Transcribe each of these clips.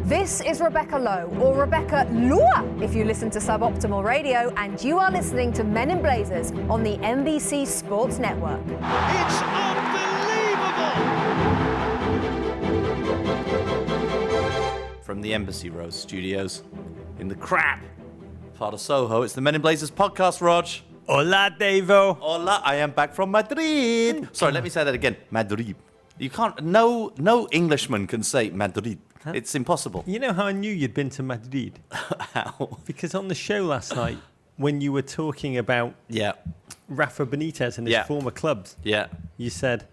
This is Rebecca Lowe, or Rebecca Lua, if you listen to Suboptimal Radio, and you are listening to Men in Blazers on the NBC Sports Network. It's unbelievable! From the Embassy Road studios in the crap part of Soho, it's the Men in Blazers podcast, Rog. Hola, Davo. Hola, I am back from Madrid. Sorry, let me say that again. Madrid. You can't, no Englishman can say Madrid. Huh? It's impossible. You know how I knew you'd been to Madrid? How? Because on the show last night, when you were talking about Rafa Benitez and his former clubs, you said...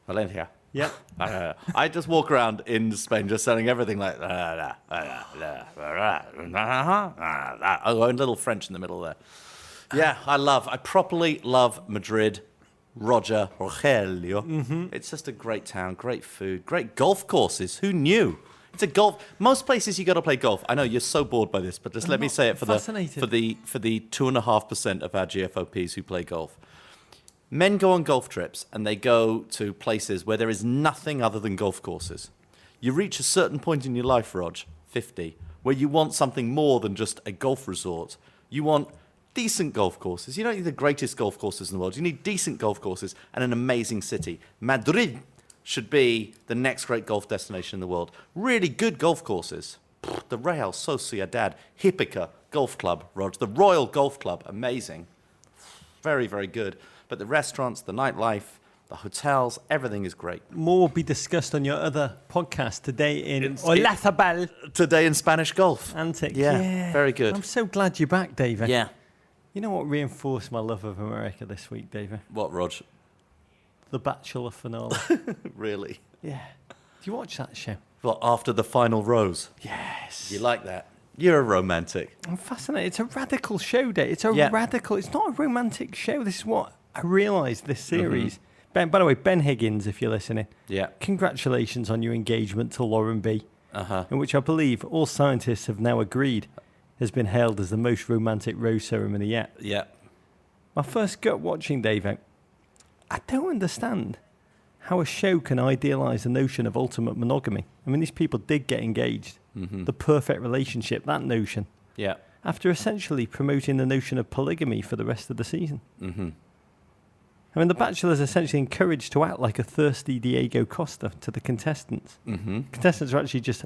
Valencia. Yeah. I just walk around in Spain just selling everything like... I go in little French in the middle there. Yeah, I properly love Madrid. Rogelio. Mm-hmm. It's just a great town, great food, great golf courses. Who knew? It's a golf. Most places you got to play golf. I know you're so bored by this, but just let me say it for the 2.5% of our GFOPs who play golf. Men go on golf trips and they go to places where there is nothing other than golf courses. You reach a certain point in your life, Rog, 50, where you want something more than just a golf resort. You want decent golf courses. You don't need the greatest golf courses in the world. You need decent golf courses and an amazing city. Madrid should be the next great golf destination in the world. Really good golf courses. The Real Sociedad Hípica Golf Club, Rog. The Royal Golf Club, amazing. Very, very good. But the restaurants, the nightlife, the hotels, everything is great. More will be discussed on your other podcast today in Olazabal. Today in Spanish golf. Antic. Yeah, very good. I'm so glad you're back, David. Yeah. You know what reinforced my love of America this week, David? What, Rog? The Bachelor finale. Really? Yeah. Do you watch that show? Well, after the final rose? Yes. You like that? You're a romantic. I'm fascinated. It's a radical show, Dave. It's radical. It's not a romantic show. This is what I realised this series. Mm-hmm. By the way, Ben Higgins, if you're listening. Yeah. Congratulations on your engagement to Lauren B. In which I believe all scientists have now agreed has been hailed as the most romantic rose ceremony yet. Yeah. My first gut watching, Dave, I don't understand how a show can idealise the notion of ultimate monogamy. I mean, these people did get engaged. Mm-hmm. The perfect relationship, that notion. Yeah. After essentially promoting the notion of polygamy for the rest of the season. Mm-hmm. I mean, The Bachelor is essentially encouraged to act like a thirsty Diego Costa to the contestants. Mm-hmm. Contestants are actually just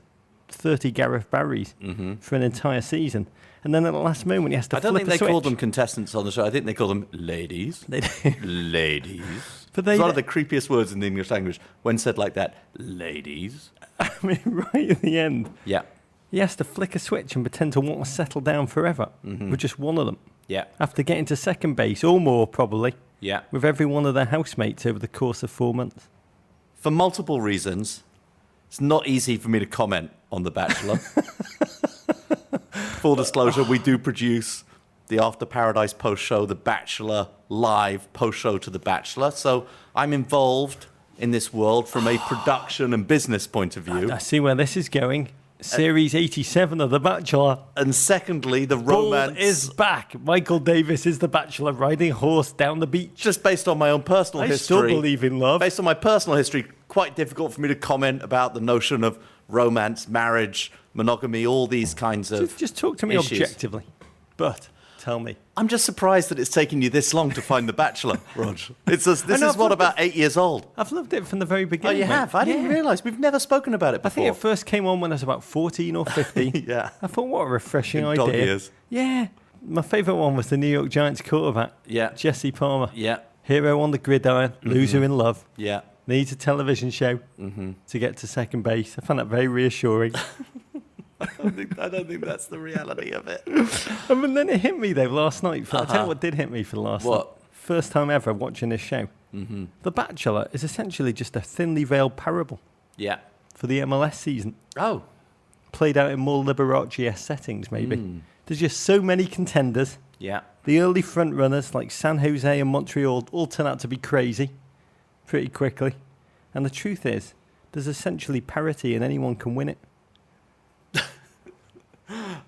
30 Gareth Barrys for an entire season. And then at the last moment, he has to flip a switch. I don't think they call them contestants on the show. I think they call them ladies. They do. Ladies. But it's one of the creepiest words in the English language. When said like that, ladies. I mean, right at the end. Yeah. He has to flick a switch and pretend to want to settle down forever with just one of them. Yeah. After getting to second base, or more probably. Yeah. With every one of their housemates over the course of 4 months. For multiple reasons, it's not easy for me to comment on The Bachelor. Full disclosure, we do produce the After Paradise post-show, The Bachelor live post-show to The Bachelor. So I'm involved in this world from a production and business point of view. I see where this is going. Series 87 of The Bachelor. And secondly, the romance... Bull is back. Michael Davis is The Bachelor riding a horse down the beach. Just based on my own personal history. I still believe in love. Based on my personal history, quite difficult for me to comment about the notion of romance, marriage, monogamy, all these kinds of Just talk to me issues. Objectively. But tell me. I'm just surprised that it's taken you this long to find The Bachelor, Rog. This is about 8 years old. I've loved it from the very beginning. Oh, you have? I didn't realise. We've never spoken about it before. I think it first came on when I was about 14 or 15. Yeah. I thought, what a refreshing idea. Dog years. Yeah. My favourite one was the New York Giants quarterback. Yeah. Jesse Palmer. Yeah. Hero on the gridiron, loser in love. Yeah. Needs a television show to get to second base. I found that very reassuring. I don't think that's the reality of it. I mean, then it hit me, though, last night. I'll tell you what did hit me for the last night. First time ever watching this show. Mm-hmm. The Bachelor is essentially just a thinly veiled parable. Yeah. For the MLS season. Oh. Played out in more Liberace settings, maybe. There's just so many contenders. Yeah. The early front runners like San Jose and Montreal all turn out to be crazy pretty quickly. And the truth is, there's essentially parity and anyone can win it.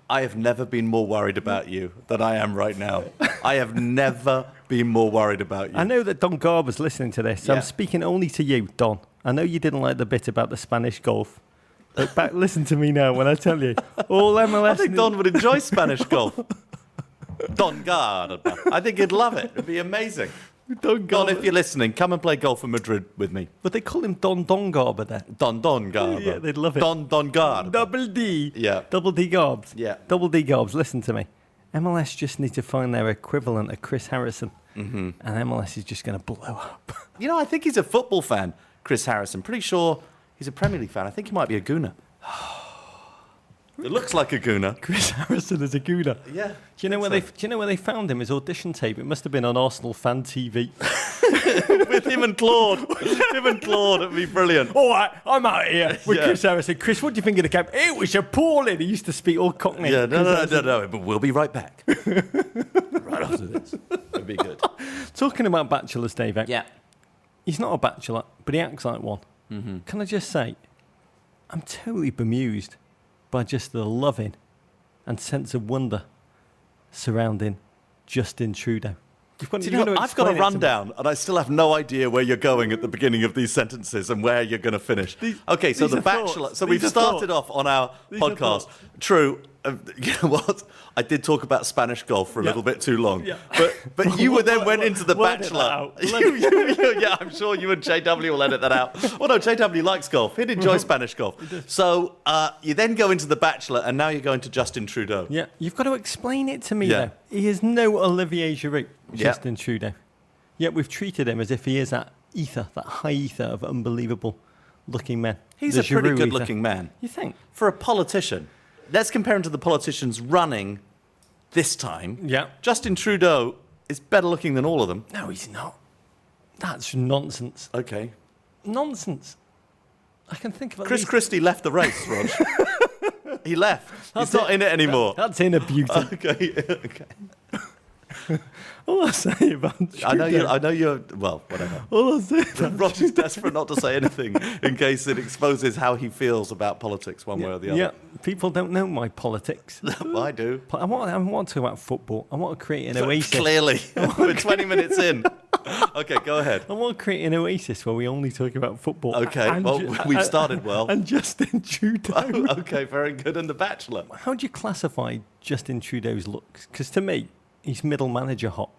I have never been more worried about you than I am right now. I have never been more worried about you. I know that Don Garber's listening to this, so I'm speaking only to you, Don. I know you didn't like the bit about the Spanish golf. Look back, listen to me now when I tell you. All MLS. I think Don would enjoy Spanish golf. Don Garda. I think he'd love it. It'd be amazing. Don, if you're listening, come and play golf in Madrid with me. But they call him Don Garba there. Don Garba. Yeah, they'd love it. Don Garba. Double D. Yeah. Double D Garbs. Yeah. Double D Garbs, listen to me. MLS just need to find their equivalent of Chris Harrison. Mm-hmm. And MLS is just going to blow up. You know, I think he's a football fan, Chris Harrison. Pretty sure he's a Premier League fan. I think he might be a Gooner. It looks like a Gooner. Chris Harrison is a Gooner. Yeah. Do you know where they found him? His audition tape. It must have been on Arsenal Fan TV. With him and Claude. It'd be brilliant. All right, I'm out here with Chris Harrison. Chris, what do you think of the camp? It was appalling. He used to speak all Cockney. Yeah, no. But we'll be right back. Right after this. It'd be good. Talking about bachelors, Dave. Yeah. He's not a bachelor, but he acts like one. Mm-hmm. Can I just say, I'm totally bemused by just the loving and sense of wonder surrounding Justin Trudeau. I've got a rundown, and I still have no idea where you're going at the beginning of these sentences and where you're going to finish. Okay, so The Bachelor. So we've started off on our podcast. True. You know what? I did talk about Spanish golf for a little bit too long. Yeah. But you then went into The Bachelor. Yeah, I'm sure you and JW will edit that out. Well, no, JW likes golf. He'd enjoy Spanish golf. So you then go into The Bachelor, and now you're going to Justin Trudeau. Yeah, you've got to explain it to me, though. He is no Olivier Giroud, Justin Trudeau. Yet we've treated him as if he is that ether, that high ether of unbelievable-looking men. He's a pretty good-looking man. You think? For a politician. Let's compare him to the politicians running this time. Yeah. Justin Trudeau is better looking than all of them. No, he's not. That's nonsense. Okay. Nonsense. I can think of Chris Christie left the race, Rog. He left. He's not in it anymore. That's inner beauty. Okay. All I say about Trudeau. I know you're. Well, whatever. All I say about Rog is desperate not to say anything in case it exposes how he feels about politics one way or the other. Yeah, people don't know my politics. I do. I want to talk about football. I want to create an oasis. Clearly, we're 20 minutes in. Okay, go ahead. I want to create an oasis where we only talk about football. Okay, we've started well. And Justin Trudeau. Okay, very good. And The Bachelor. How do you classify Justin Trudeau's looks? Because to me, he's middle manager hot.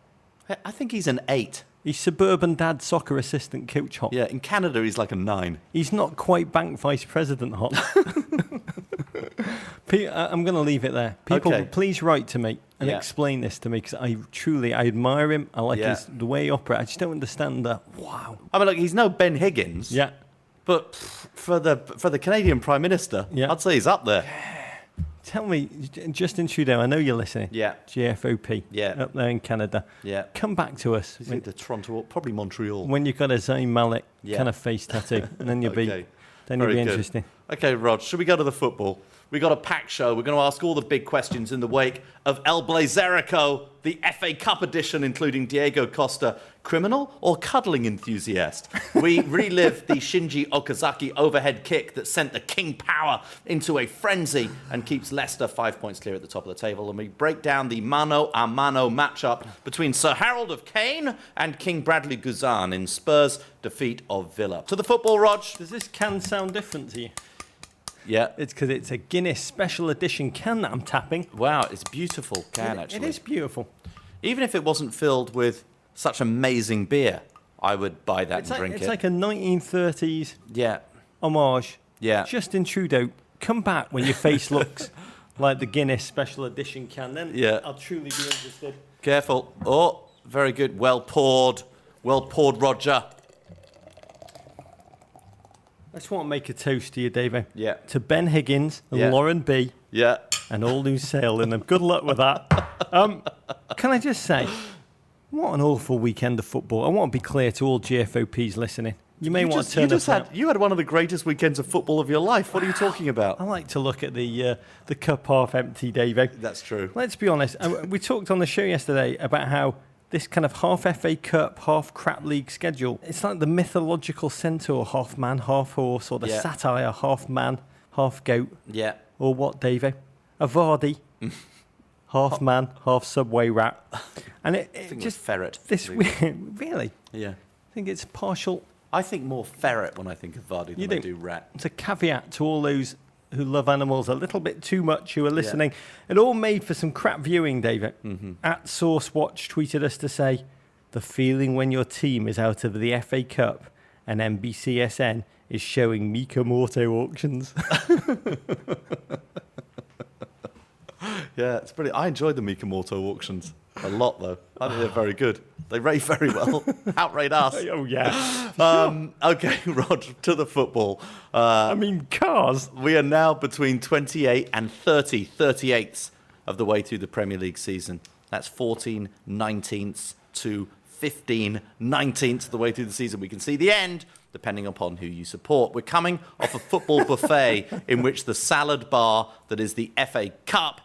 I think he's an 8. He's suburban dad soccer assistant coach hot. Yeah, in Canada he's like a 9. He's not quite bank vice president hot. I'm going to leave it there. People, please write to me and explain this to me, because I admire him. I like the way he operates. I just don't understand that. Wow. I mean, look, he's no Ben Higgins. Yeah. But for the Canadian Prime Minister, I'd say he's up there. Tell me, Justin Trudeau, I know you're listening. Yeah. GFOP. Yeah. Up there in Canada. Yeah. Come back to us. Is it the Toronto or probably Montreal? When you've got a Zayn Malik kind of face tattoo, and then you'll be interesting. Okay, Rog, should we go to the football? We got a packed show. We're going to ask all the big questions in the wake of El Blazerico, the FA Cup edition, including Diego Costa, criminal or cuddling enthusiast. We relive the Shinji Okazaki overhead kick that sent the King Power into a frenzy and keeps Leicester 5 points clear at the top of the table. And we break down the mano a mano matchup between Sir Harold of Kane and King Bradley Guzan in Spurs' defeat of Villa. To the football, Rog. Does this can sound different to you? Yeah. It's because it's a Guinness special edition can that I'm tapping. Wow, it's a beautiful can, actually. It is beautiful. Even if it wasn't filled with such amazing beer, I would buy that and drink it. It's like a 1930s homage. Yeah. Justin Trudeau, come back when your face looks like the Guinness special edition can. Then I'll truly be interested. Careful. Oh, very good. Well poured, Roger. I just want to make a toast to you, Davey. Yeah. To Ben Higgins and Lauren B. Yeah. And all who's sailing them. Good luck with that. Can I just say, what an awful weekend of football. I want to be clear to all GFOPs listening. You may want to turn us out. You had one of the greatest weekends of football of your life. What are you talking about? I like to look at the cup half empty, Davey. That's true. Let's be honest. We talked on the show yesterday about how this kind of half FA Cup, half crap league schedule, it's like the mythological centaur, half man, half horse, or the satire, half man, half goat. Yeah. Or what, Davey? A Vardy, half man, half subway rat. And it just ferret. This really? Yeah. I think it's partial. I think more ferret when I think of Vardy than I do rat. It's a caveat to all those who love animals a little bit too much who are listening. It all made for some crap viewing, David. At SourceWatch tweeted us to say, the feeling when your team is out of the FA Cup and NBCSN is showing Mikamoto auctions. Yeah, it's brilliant. I enjoyed the Mikamoto auctions a lot, though. I think they're very good. They rate very well. Outrate us. Oh, yeah. Okay, Rog, to the football. Cars. We are now between 28 and 38ths of the way through the Premier League season. That's 14/19ths to 15/19ths of the way through the season. We can see the end, depending upon who you support. We're coming off a football buffet in which the salad bar that is the FA Cup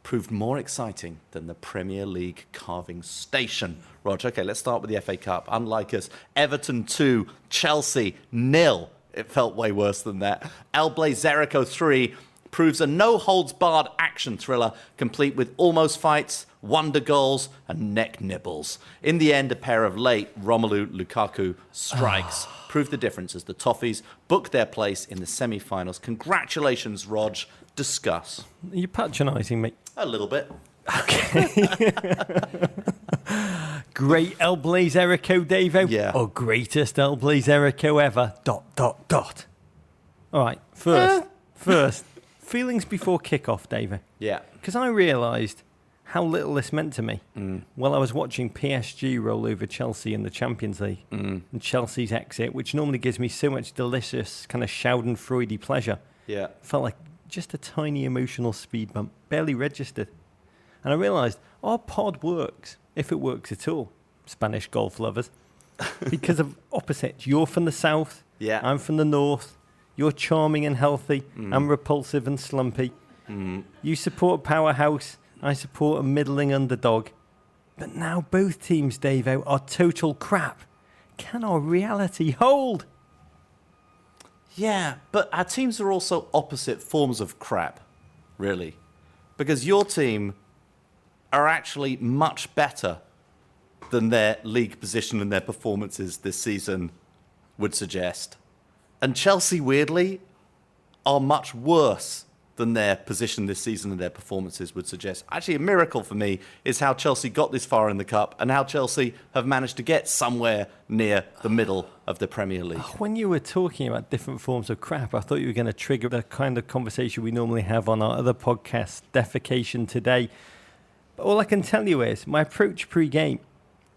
proved more exciting than the Premier League carving station. Rog, okay, let's start with the FA Cup. Unlike us, Everton 2, Chelsea 0. It felt way worse than that. El Blazerico 3 proves a no-holds-barred action thriller, complete with almost fights, wonder goals, and neck nibbles. In the end, a pair of late Romelu Lukaku strikes proved the difference as the Toffees booked their place in the semi-finals. Congratulations, Rog. Discuss. Are you patronising me? A little bit. Okay. Great El Blazerico, Davo. Yeah. Or greatest El Blazerico ever. ... All right. First, feelings before kickoff, Davo. Yeah. Because I realised how little this meant to me while I was watching PSG roll over Chelsea in the Champions League and Chelsea's exit, which normally gives me so much delicious kind of schadenfreude pleasure. Yeah. Felt like just a tiny emotional speed bump, barely registered. And I realised our pod works, if it works at all, Spanish golf lovers, because of opposites. You're from the south, I'm from the north. You're charming and healthy, I'm repulsive and slumpy. You support a powerhouse, I support a middling underdog. But now both teams, Davo, are total crap. Can our reality hold? Yeah, but our teams are also opposite forms of crap, really. Because your team are actually much better than their league position and their performances this season would suggest. And Chelsea, weirdly, are much worse than their position this season and their performances would suggest. Actually, a miracle for me is how Chelsea got this far in the Cup and how Chelsea have managed to get somewhere near the middle of the Premier League. When you were talking about different forms of crap, I thought you were going to trigger the kind of conversation we normally have on our other podcast, Defecation Today. But all I can tell you is my approach pre-game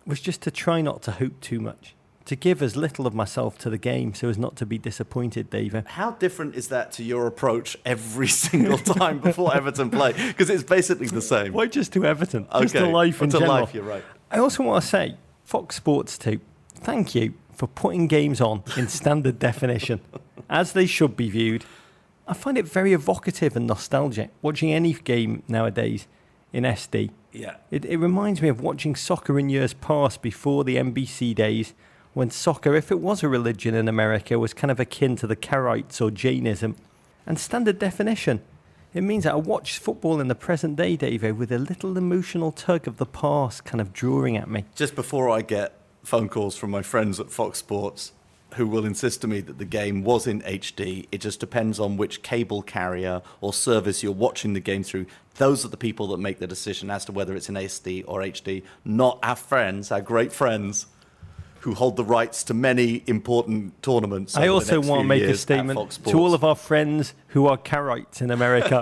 was just to try not to hope too much, to give as little of myself to the game so as not to be disappointed, David. How different is that to your approach every single time before Everton play? Because it's basically the same. Why just to Everton? Okay. Just to life in general. To life, you're right. I also want to say, Fox Sports 2, thank you for putting games on in standard definition, as they should be viewed. I find it very evocative and nostalgic, watching any game nowadays in SD. Yeah. It reminds me of watching soccer in years past before the NBC days, when soccer, if it was a religion in America, was kind of akin to the Karaites or Jainism. And standard definition, it means that I watch football in the present day, Davo, with a little emotional tug of the past kind of drawing at me. Just before I get phone calls from my friends at Fox Sports who will insist to me that the game was in HD, it just depends on which cable carrier or service you're watching the game through. Those are the people that make the decision as to whether it's in SD or HD, not our friends, our great friends, who hold the rights to many important tournaments. I also want to make a statement to all of our friends who are Karaites in America.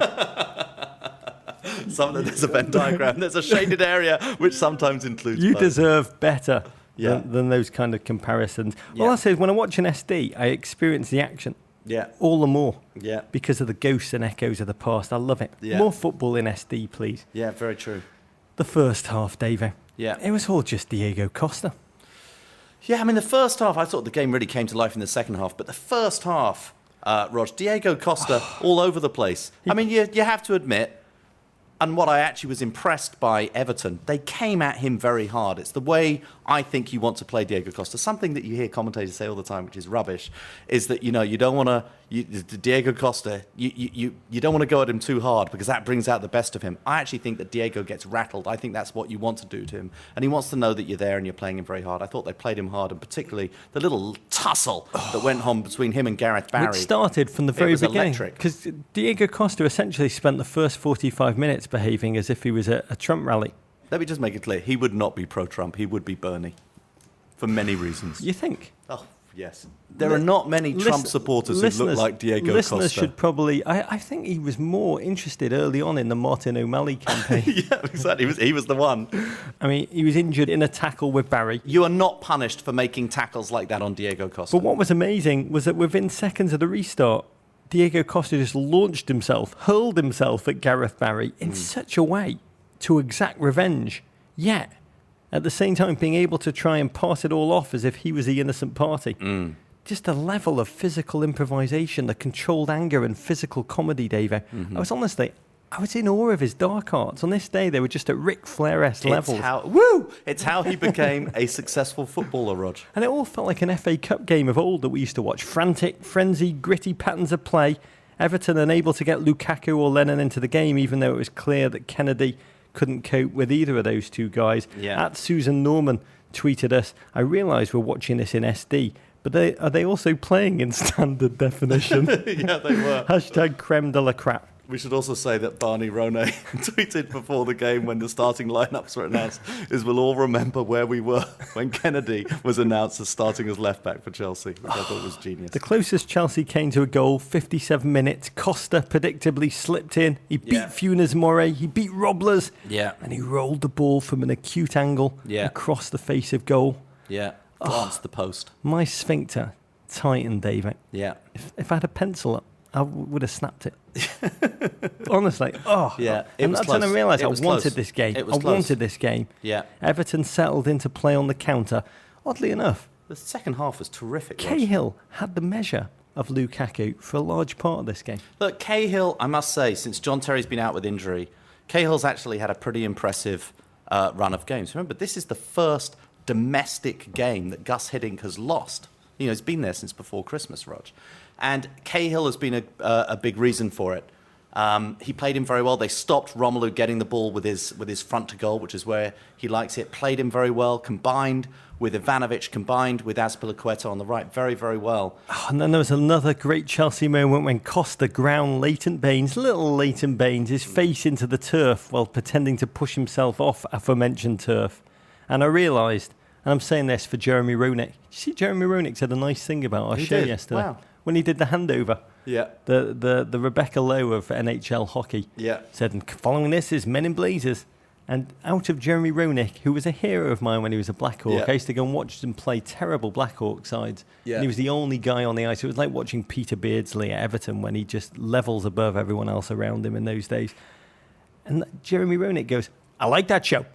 There's a Venn diagram. There's a shaded area which sometimes includes You both. deserve better than those kind of comparisons. Yeah. All I say is when I watch an SD, I experience the action. Yeah. All the more. Yeah. Because of the ghosts and echoes of the past. I love it. Yeah. More football in SD, please. Yeah, very true. The first half, Davo. Yeah. It was all just Diego Costa. Yeah, I mean, the first half, I thought the game really came to life in the second half, but the first half, Rog, Diego Costa all over the place. I mean, you have to admit, And what I actually was impressed by Everton, they came at him very hard. It's the way I think you want to play Diego Costa. Something that you hear commentators say all the time, which is rubbish, is that, you don't want to, Diego Costa, you don't want to go at him too hard because that brings out the best of him. I actually think that Diego gets rattled. I think that's what you want to do to him. And he wants to know that you're there and you're playing him very hard. I thought they played him hard, and particularly the little tussle that went on between him and Gareth Barry. It started from the very beginning. Because Diego Costa essentially spent the first 45 minutes behaving as if he was a Trump rally. Let me just make it clear. He would not be pro-Trump. He would be Bernie. For many reasons. You think? Oh, yes. There are not many Trump supporters who look like Diego Costa. Listeners should probably... I think he was more interested early on in the Martin O'Malley campaign. Yeah, exactly. He was the one. I mean, he was injured in a tackle with Barry. You are not punished for making tackles like that on Diego Costa. But what was amazing was that within seconds of the restart, Diego Costa just launched himself, hurled himself at Gareth Barry in such a way to exact revenge, yet at the same time being able to try and pass it all off as if he was the innocent party. Just a level of physical improvisation, the controlled anger and physical comedy, David. I was in awe of his dark arts. On this day, they were just at Ric Flair-esque levels. It's how he became a successful footballer, Rog. And it all felt like an FA Cup game of old that we used to watch. Frantic, frenzied, gritty patterns of play. Everton unable to get Lukaku or Lennon into the game, even though it was clear that Kennedy couldn't cope with either of those two guys. Yeah. At Susan Norman tweeted us, I realise we're watching this in SD, but are they also playing in standard definition? Yeah, they were. Hashtag creme de la crap. We should also say that Barney Rone tweeted before the game when the starting lineups were announced is we'll all remember where we were when Kennedy was announced as starting as left back for Chelsea, which I thought was genius. The closest Chelsea came to a goal, 57 minutes. Costa predictably slipped in. He beat Funes Mori. He beat Robles. Yeah. And he rolled the ball from an acute angle across the face of goal. Yeah. Glanced the post. My sphincter tightened, David. Yeah. If I had a pencil up, I would have snapped it. Honestly. Yeah. And that's when I realised I wanted this game. Wanted this game. Yeah. Everton settled into play on the counter. Oddly enough, the second half was terrific. Cahill had the measure of Lukaku for a large part of this game. Look, Cahill, I must say, since John Terry's been out with injury, Cahill's actually had a pretty impressive run of games. Remember, this is the first domestic game that Gus Hiddink has lost. He's been there since before Christmas, Rog. And Cahill has been a big reason for it. He played him very well. They stopped Romelu getting the ball with his front to goal, which is where he likes it. Played him very well, combined with Ivanovic, combined with Azpilicueta on the right, very, very well. And then there was another great Chelsea moment when Costa ground little Leighton Baines, his face into the turf while pretending to push himself off aforementioned turf. And I realised, and I'm saying this for Jeremy Roenick, you see Jeremy Roenick said a nice thing about our show yesterday. Wow. When he did the handover. Yeah. The Rebecca Lowe of NHL hockey said, and following this is Men in Blazers. And out of Jeremy Roenick, who was a hero of mine when he was a Blackhawk, I used to go and watch him play terrible Blackhawk sides. Yeah. And he was the only guy on the ice. It was like watching Peter Beardsley at Everton when he just levels above everyone else around him in those days. And Jeremy Roenick goes, I like that show.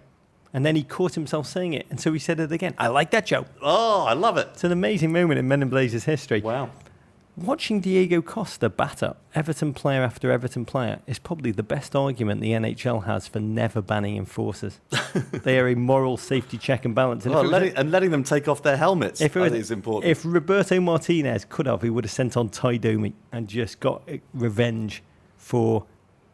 And then he caught himself saying it. And so he said it again. I like that show. Oh, I love it. It's an amazing moment in Men in Blazers history. Wow. Watching Diego Costa batter Everton player after Everton player is probably the best argument the NHL has for never banning enforcers. They are a moral safety check and balance. And, letting them take off their helmets is important. If Roberto Martinez could have, he would have sent on Ty Domi and just got revenge for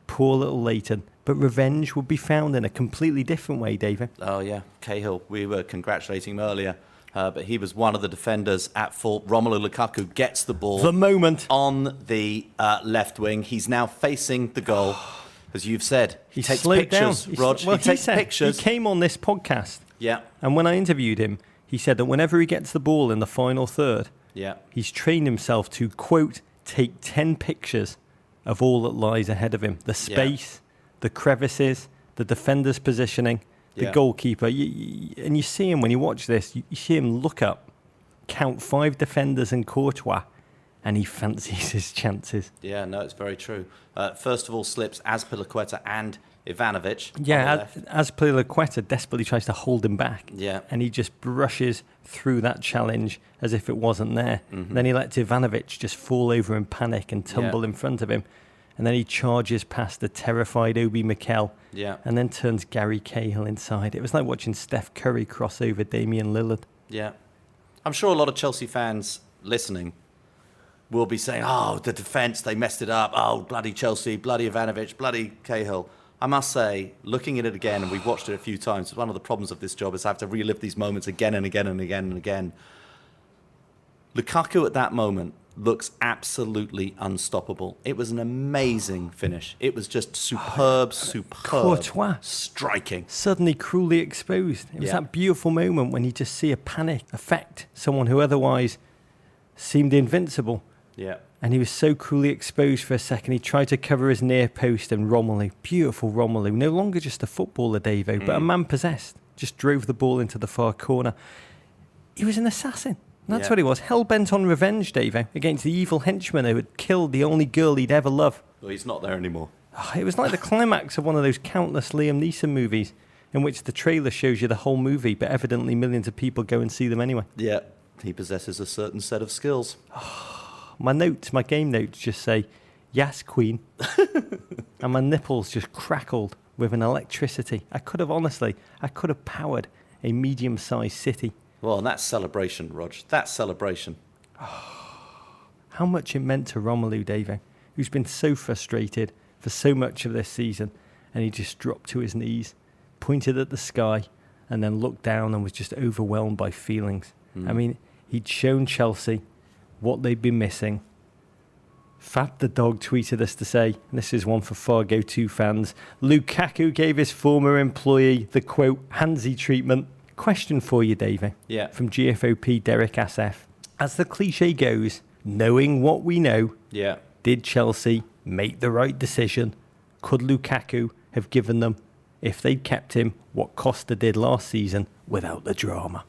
poor little Leighton. But revenge would be found in a completely different way, David. Oh, yeah. Cahill, we were congratulating him earlier. But he was one of the defenders at fault. Romelu Lukaku gets the ball. The moment. On the left wing. He's now facing the goal. As you've said, he takes pictures, Rog. He takes pictures. He came on this podcast. Yeah. And when I interviewed him, he said that whenever he gets the ball in the final third, he's trained himself to, quote, take 10 pictures of all that lies ahead of him. The space, the crevices, the defender's positioning. The goalkeeper, and you see him when you watch this, you see him look up, count 5 defenders and Courtois, and he fancies his chances. Yeah, no, it's very true. First of all, slips Azpilicueta and Ivanovic. Yeah, Azpilicueta desperately tries to hold him back. Yeah. And he just brushes through that challenge as if it wasn't there. Mm-hmm. Then he lets Ivanovic just fall over in panic and tumble in front of him. And then he charges past the terrified Obi Mikel. Yeah. And then turns Gary Cahill inside. It was like watching Steph Curry cross over Damian Lillard. Yeah. I'm sure a lot of Chelsea fans listening will be saying, oh, the defence, they messed it up. Oh, bloody Chelsea, bloody Ivanovic, bloody Cahill. I must say, looking at it again, and we've watched it a few times, one of the problems of this job is I have to relive these moments again and again and again and again. Lukaku at that moment looks absolutely unstoppable. It was an amazing finish. It was just superb Courtois striking. Suddenly cruelly exposed. It was that beautiful moment when you just see a panic affect someone who otherwise seemed invincible. Yeah. And he was so cruelly exposed for a second. He tried to cover his near post, and Romelu, beautiful Romelu, no longer just a footballer, Davo, but a man possessed, just drove the ball into the far corner. He was an assassin. That's what he was. Hell-bent on revenge, Davo, against the evil henchman who had killed the only girl he'd ever loved. Well, he's not there anymore. It was like the climax of one of those countless Liam Neeson movies in which the trailer shows you the whole movie, but evidently millions of people go and see them anyway. Yeah, he possesses a certain set of skills. My game notes just say, yes, Queen. And my nipples just crackled with an electricity. I could have powered a medium-sized city. Well, and that's celebration, Rog. That's celebration. How much it meant to Romelu, Davo, who's been so frustrated for so much of this season, and he just dropped to his knees, pointed at the sky, and then looked down and was just overwhelmed by feelings. I mean, he'd shown Chelsea what they'd been missing. Fab the dog tweeted us to say, and this is one for Fargo 2 fans, Lukaku gave his former employee the, quote, handsy treatment. Question for you, Davey. Yeah. From GFOP Derek SF. As the cliche goes, knowing what we know, did Chelsea make the right decision? Could Lukaku have given them, if they'd kept him, what Costa did last season without the drama?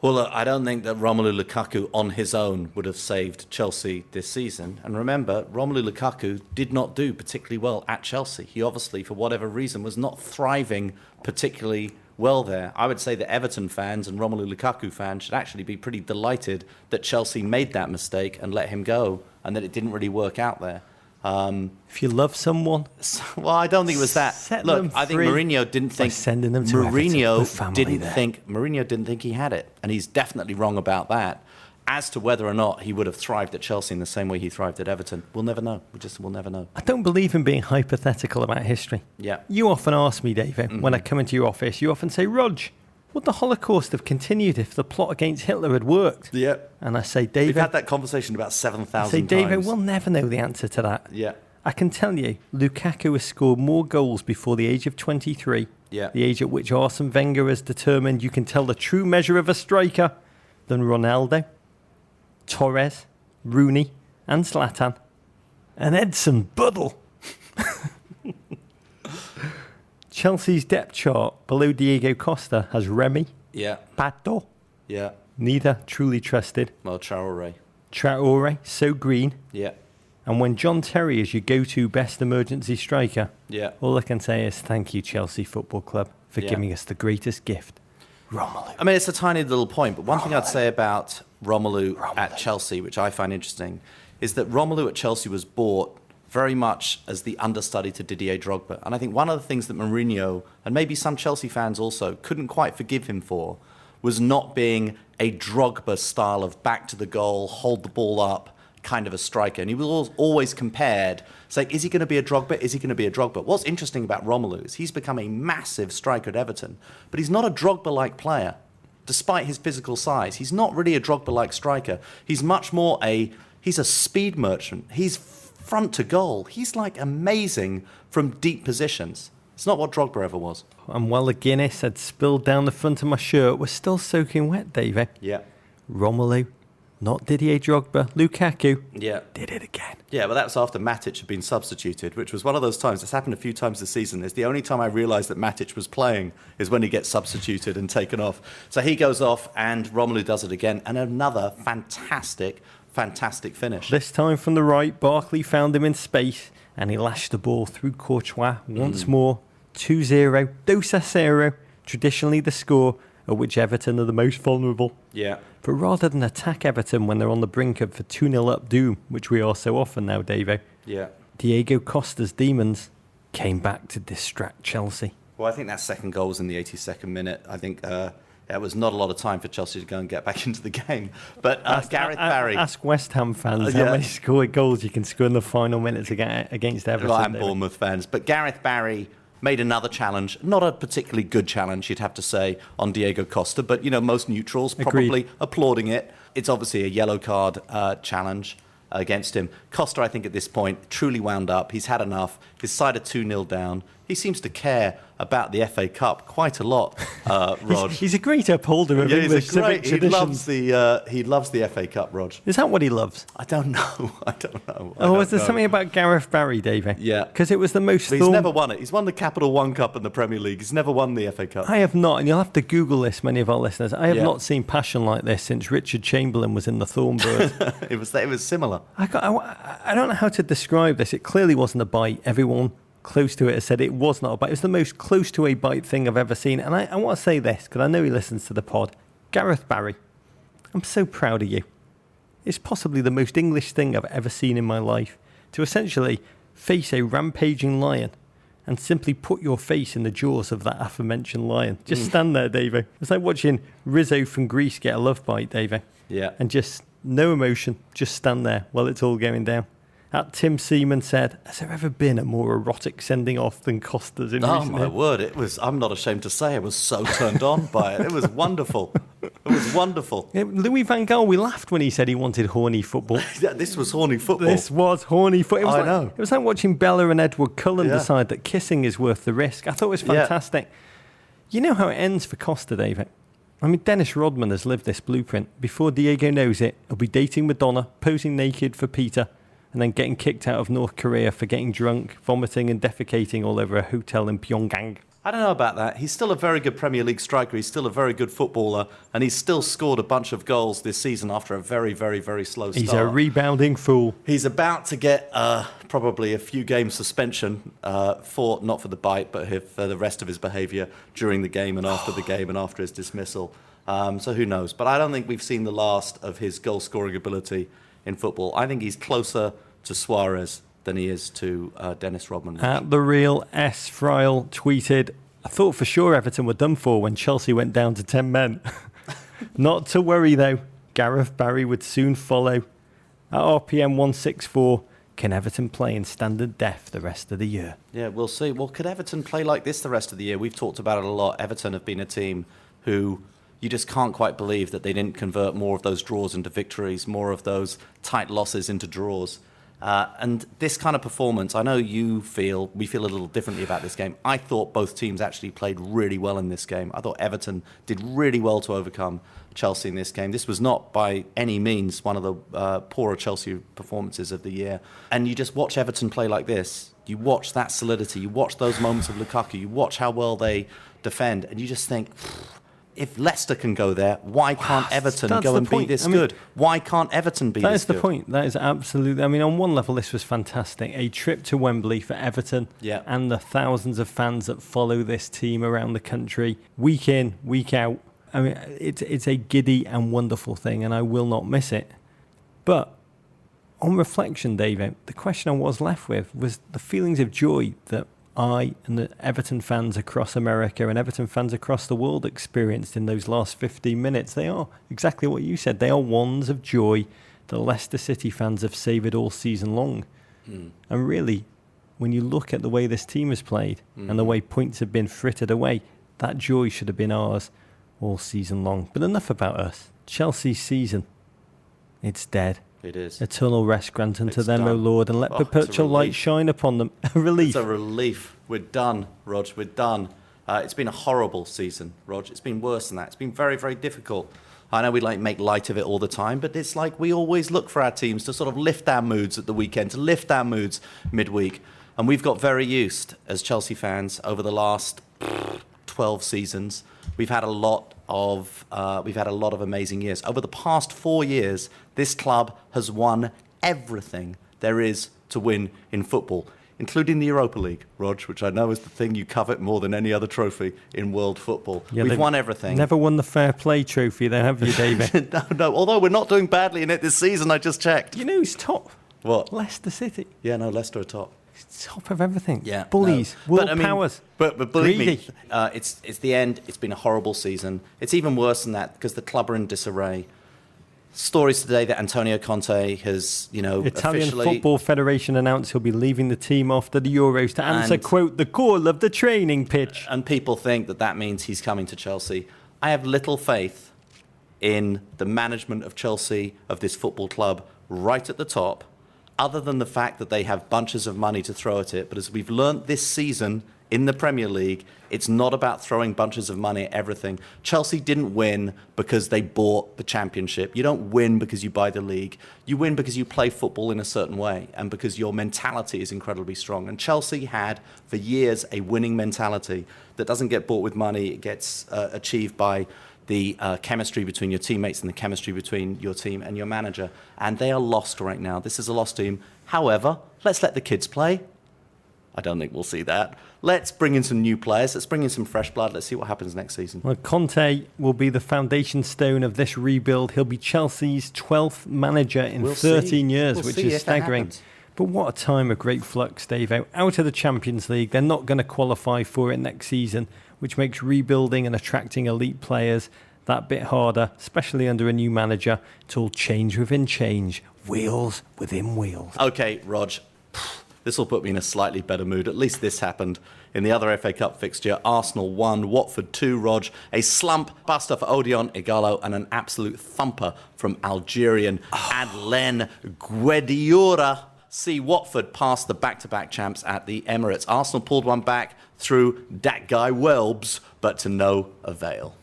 Well, look, I don't think that Romelu Lukaku on his own would have saved Chelsea this season. And remember, Romelu Lukaku did not do particularly well at Chelsea. He obviously, for whatever reason, was not thriving particularly well there. I would say that Everton fans and Romelu Lukaku fans should actually be pretty delighted that Chelsea made that mistake and let him go, and that it didn't really work out there. If you love someone, well, I don't think it was that. Look, I think Mourinho didn't think sending them to Mourinho didn't think he had it, and he's definitely wrong about that. As to whether or not he would have thrived at Chelsea in the same way he thrived at Everton, we'll never know. We'll never know. I don't believe in being hypothetical about history. Yeah. You often ask me, David, when I come into your office, you often say, Rog, would the Holocaust have continued if the plot against Hitler had worked? Yeah. And I say, David... We've had that conversation about 7,000 times. I say, David, we'll never know the answer to that. Yeah. I can tell you, Lukaku has scored more goals before the age of 23, the age at which Arsene Wenger has determined you can tell the true measure of a striker, than Ronaldo, Torres, Rooney, and Zlatan, and Edson Buddle. Chelsea's depth chart below Diego Costa has Remy, Pato, neither truly trusted. Well, Traore, so green. Yeah. And when John Terry is your go-to best emergency striker, all I can say is thank you, Chelsea Football Club, for giving us the greatest gift, Romelu. I mean, it's a tiny little point, but one thing I'd say about Romelu at Chelsea, which I find interesting, is that Romelu at Chelsea was bought very much as the understudy to Didier Drogba. And I think one of the things that Mourinho, and maybe some Chelsea fans also, couldn't quite forgive him for was not being a Drogba style of back to the goal, hold the ball up, kind of a striker. And he was always compared, saying, is he going to be a Drogba? Is he going to be a Drogba? What's interesting about Romelu is he's become a massive striker at Everton, but he's not a Drogba-like player. Despite his physical size, he's not really a Drogba-like striker. He's much more he's a speed merchant. He's front to goal. He's like amazing from deep positions. It's not what Drogba ever was. And while the Guinness had spilled down the front of my shirt, we're still soaking wet, Davey. Yeah. Romelu, not Didier Drogba, Lukaku, did it again. Yeah, but that was after Matic had been substituted, which was one of those times. It's happened a few times this season. It's the only time I realised that Matic was playing is when he gets substituted and taken off. So he goes off and Romelu does it again. And another fantastic finish. This time from the right, Barkley found him in space and he lashed the ball through Courtois once more. 2-0, 2-0, traditionally the score at which Everton are the most vulnerable. Yeah. But rather than attack Everton when they're on the brink of a 2-0 up doom, which we are so often now, Davo, Yeah. Diego Costa's demons came back to distract Chelsea. Well, I think that second goal was in the 82nd minute. I think it was not a lot of time for Chelsea to go and get back into the game. But Gareth Barry... Ask West Ham fans how many goals you can score in the final minutes against Everton. And Bournemouth fans. But Gareth Barry made another challenge, not a particularly good challenge, you'd have to say, on Diego Costa. But, most neutrals probably applauding it. It's obviously a yellow card challenge against him. Costa, I think, at this point, truly wound up. He's had enough. His side are 2-0 down. He seems to care about the FA Cup quite a lot, Rog. He's a great upholder of English civic traditions. He loves the FA Cup, Rog. Is that what he loves? I don't know. Was there something about Gareth Barry, David? Yeah. Because it was the most... But he's never won it. He's won the Capital One Cup and the Premier League. He's never won the FA Cup. I have not, and you'll have to Google this, many of our listeners. I have not seen passion like this since Richard Chamberlain was in the Thornbird. It was similar. I don't know how to describe this. It clearly wasn't a bite. Everyone close to it has said it was not a bite. It was the most close to a bite thing I've ever seen. And I want to say this, because I know he listens to the pod. Gareth Barry, I'm so proud of you. It's possibly the most English thing I've ever seen in my life. To essentially face a rampaging lion and simply put your face in the jaws of that aforementioned lion. Just stand there, Davey. It's like watching Rizzo from Greece get a love bite, Davey. Yeah. And just no emotion, just stand there while it's all going down. Tim Seaman said, has there ever been a more erotic sending off than Costa's in recent my word, it was, I'm not ashamed to say, I was so turned on by it. It was wonderful. It was wonderful. Yeah, Louis van Gaal, we laughed when he said he wanted horny football. Yeah, this was horny football. This was horny football. I know. It was like watching Bella and Edward Cullen decide that kissing is worth the risk. I thought it was fantastic. You know how it ends for Costa, David? I mean, Dennis Rodman has lived this blueprint. Before Diego knows it, he'll be dating Madonna, posing naked for Peter, and then getting kicked out of North Korea for getting drunk, vomiting and defecating all over a hotel in Pyongyang. I don't know about that. He's still a very good Premier League striker. He's still a very good footballer. And he's still scored a bunch of goals this season after a very, very, very slow start. He's a rebounding fool. He's about to get probably a few game suspension not for the bite, but for the rest of his behaviour during the game and after the game and after his dismissal. So who knows? But I don't think we've seen the last of his goal-scoring ability in football. I think he's closer to Suarez than he is to Dennis Rodman. At the real S. Friel tweeted, I thought for sure Everton were done for when Chelsea went down to 10 men. Not to worry though, Gareth Barry would soon follow. At RPM 164, can Everton play in standard def the rest of the year? Yeah, we'll see. Well, could Everton play like this the rest of the year? We've talked about it a lot. Everton have been a team who you just can't quite believe that they didn't convert more of those draws into victories, more of those tight losses into draws. And this kind of performance, I know we feel a little differently about this game. I thought both teams actually played really well in this game. I thought Everton did really well to overcome Chelsea in this game. This was not by any means one of the poorer Chelsea performances of the year. And you just watch Everton play like this. You watch that solidity. You watch those moments of Lukaku. You watch how well they defend. And you just think, if Leicester can go there, why can't Everton go and be this good? Why can't Everton be this good? That is the point. That is absolutely... I mean, on one level, this was fantastic. A trip to Wembley for Everton and the thousands of fans that follow this team around the country, week in, week out. I mean, it's a giddy and wonderful thing, and I will not miss it. But on reflection, David, the question I was left with was the feelings of joy that I and the Everton fans across America and Everton fans across the world experienced in those last 15 minutes. They are exactly what you said. They are ones of joy that Leicester City fans have savoured all season long. And really, when you look at the way this team has played and the way points have been frittered away, that joy should have been ours all season long. But enough about us. Chelsea's season, it's dead. It is. Eternal rest grant unto them, O Lord, and let perpetual light shine upon them. A relief. It's a relief. We're done, Rog. We're done. It's been a horrible season, Rog. It's been worse than that. It's been very, very difficult. I know we make light of it all the time, but it's like we always look for our teams to sort of lift our moods at the weekend, to lift our moods midweek. And we've got very used, as Chelsea fans, over the last 12 seasons. We've had a lot of amazing years. Over the past 4 years, this club has won everything there is to win in football, including the Europa League, Rog, which I know is the thing you covet more than any other trophy in world football. Yeah, we've won everything. Never won the Fair Play trophy, though, have you, David? No. Although we're not doing badly in it this season, I just checked. You know who's top? What? Leicester City. Yeah, no, Leicester are top. Top of everything. Yeah, bullies, no. world powers. But believe greedy. me, it's the end. It's been a horrible season. It's even worse than that because the club are in disarray. Stories today that Antonio Conte has, Italian officially... Football Federation announced he'll be leaving the team after the Euros to answer, quote, the call of the training pitch. And people think that means he's coming to Chelsea. I have little faith in the management of Chelsea, of this football club, right at the top, other than the fact that they have bunches of money to throw at it. But as we've learnt this season in the Premier League, it's not about throwing bunches of money at everything. Chelsea didn't win because they bought the championship. You don't win because you buy the league. You win because you play football in a certain way and because your mentality is incredibly strong. And Chelsea had, for years, a winning mentality that doesn't get bought with money. It gets achieved by the chemistry between your teammates and the chemistry between your team and your manager. And they are lost right now. This is a lost team. However, let's let the kids play. I don't think we'll see that. Let's bring in some new players. Let's bring in some fresh blood. Let's see what happens next season. Well, Conte will be the foundation stone of this rebuild. He'll be Chelsea's 12th manager in 13 years, which is staggering. But what a time of great flux, Dave. Out of the Champions League, they're not going to qualify for it next season, which makes rebuilding and attracting elite players that bit harder, especially under a new manager. It's all change within change, wheels within wheels. Okay, Rog. This will put me in a slightly better mood. At least this happened in the other FA Cup fixture. Arsenal 1, Watford 2, Rog. A slump buster for Odion Igalo and an absolute thumper from Algerian Adlen Guediora. See Watford pass the back-to-back champs at the Emirates. Arsenal pulled one back through that guy Welbs, but to no avail.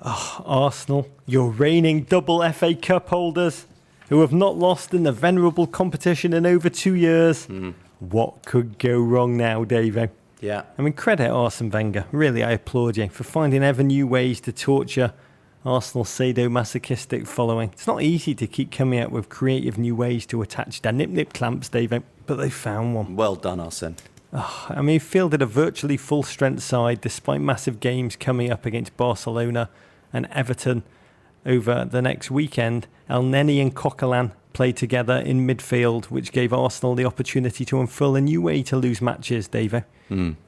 Arsenal, your reigning double FA Cup holders, who have not lost in the venerable competition in over 2 years. What could go wrong now, Davo? Yeah. I mean, credit Arsene Wenger. Really, I applaud you for finding ever new ways to torture Arsenal's sadomasochistic following. It's not easy to keep coming up with creative new ways to attach their nip-nip clamps, Davo, but they found one. Well done, Arsene. I mean, fielded a virtually full-strength side despite massive games coming up against Barcelona and Everton over the next weekend. El Neni and Coquelin played together in midfield, which gave Arsenal the opportunity to unfurl a new way to lose matches, Davo.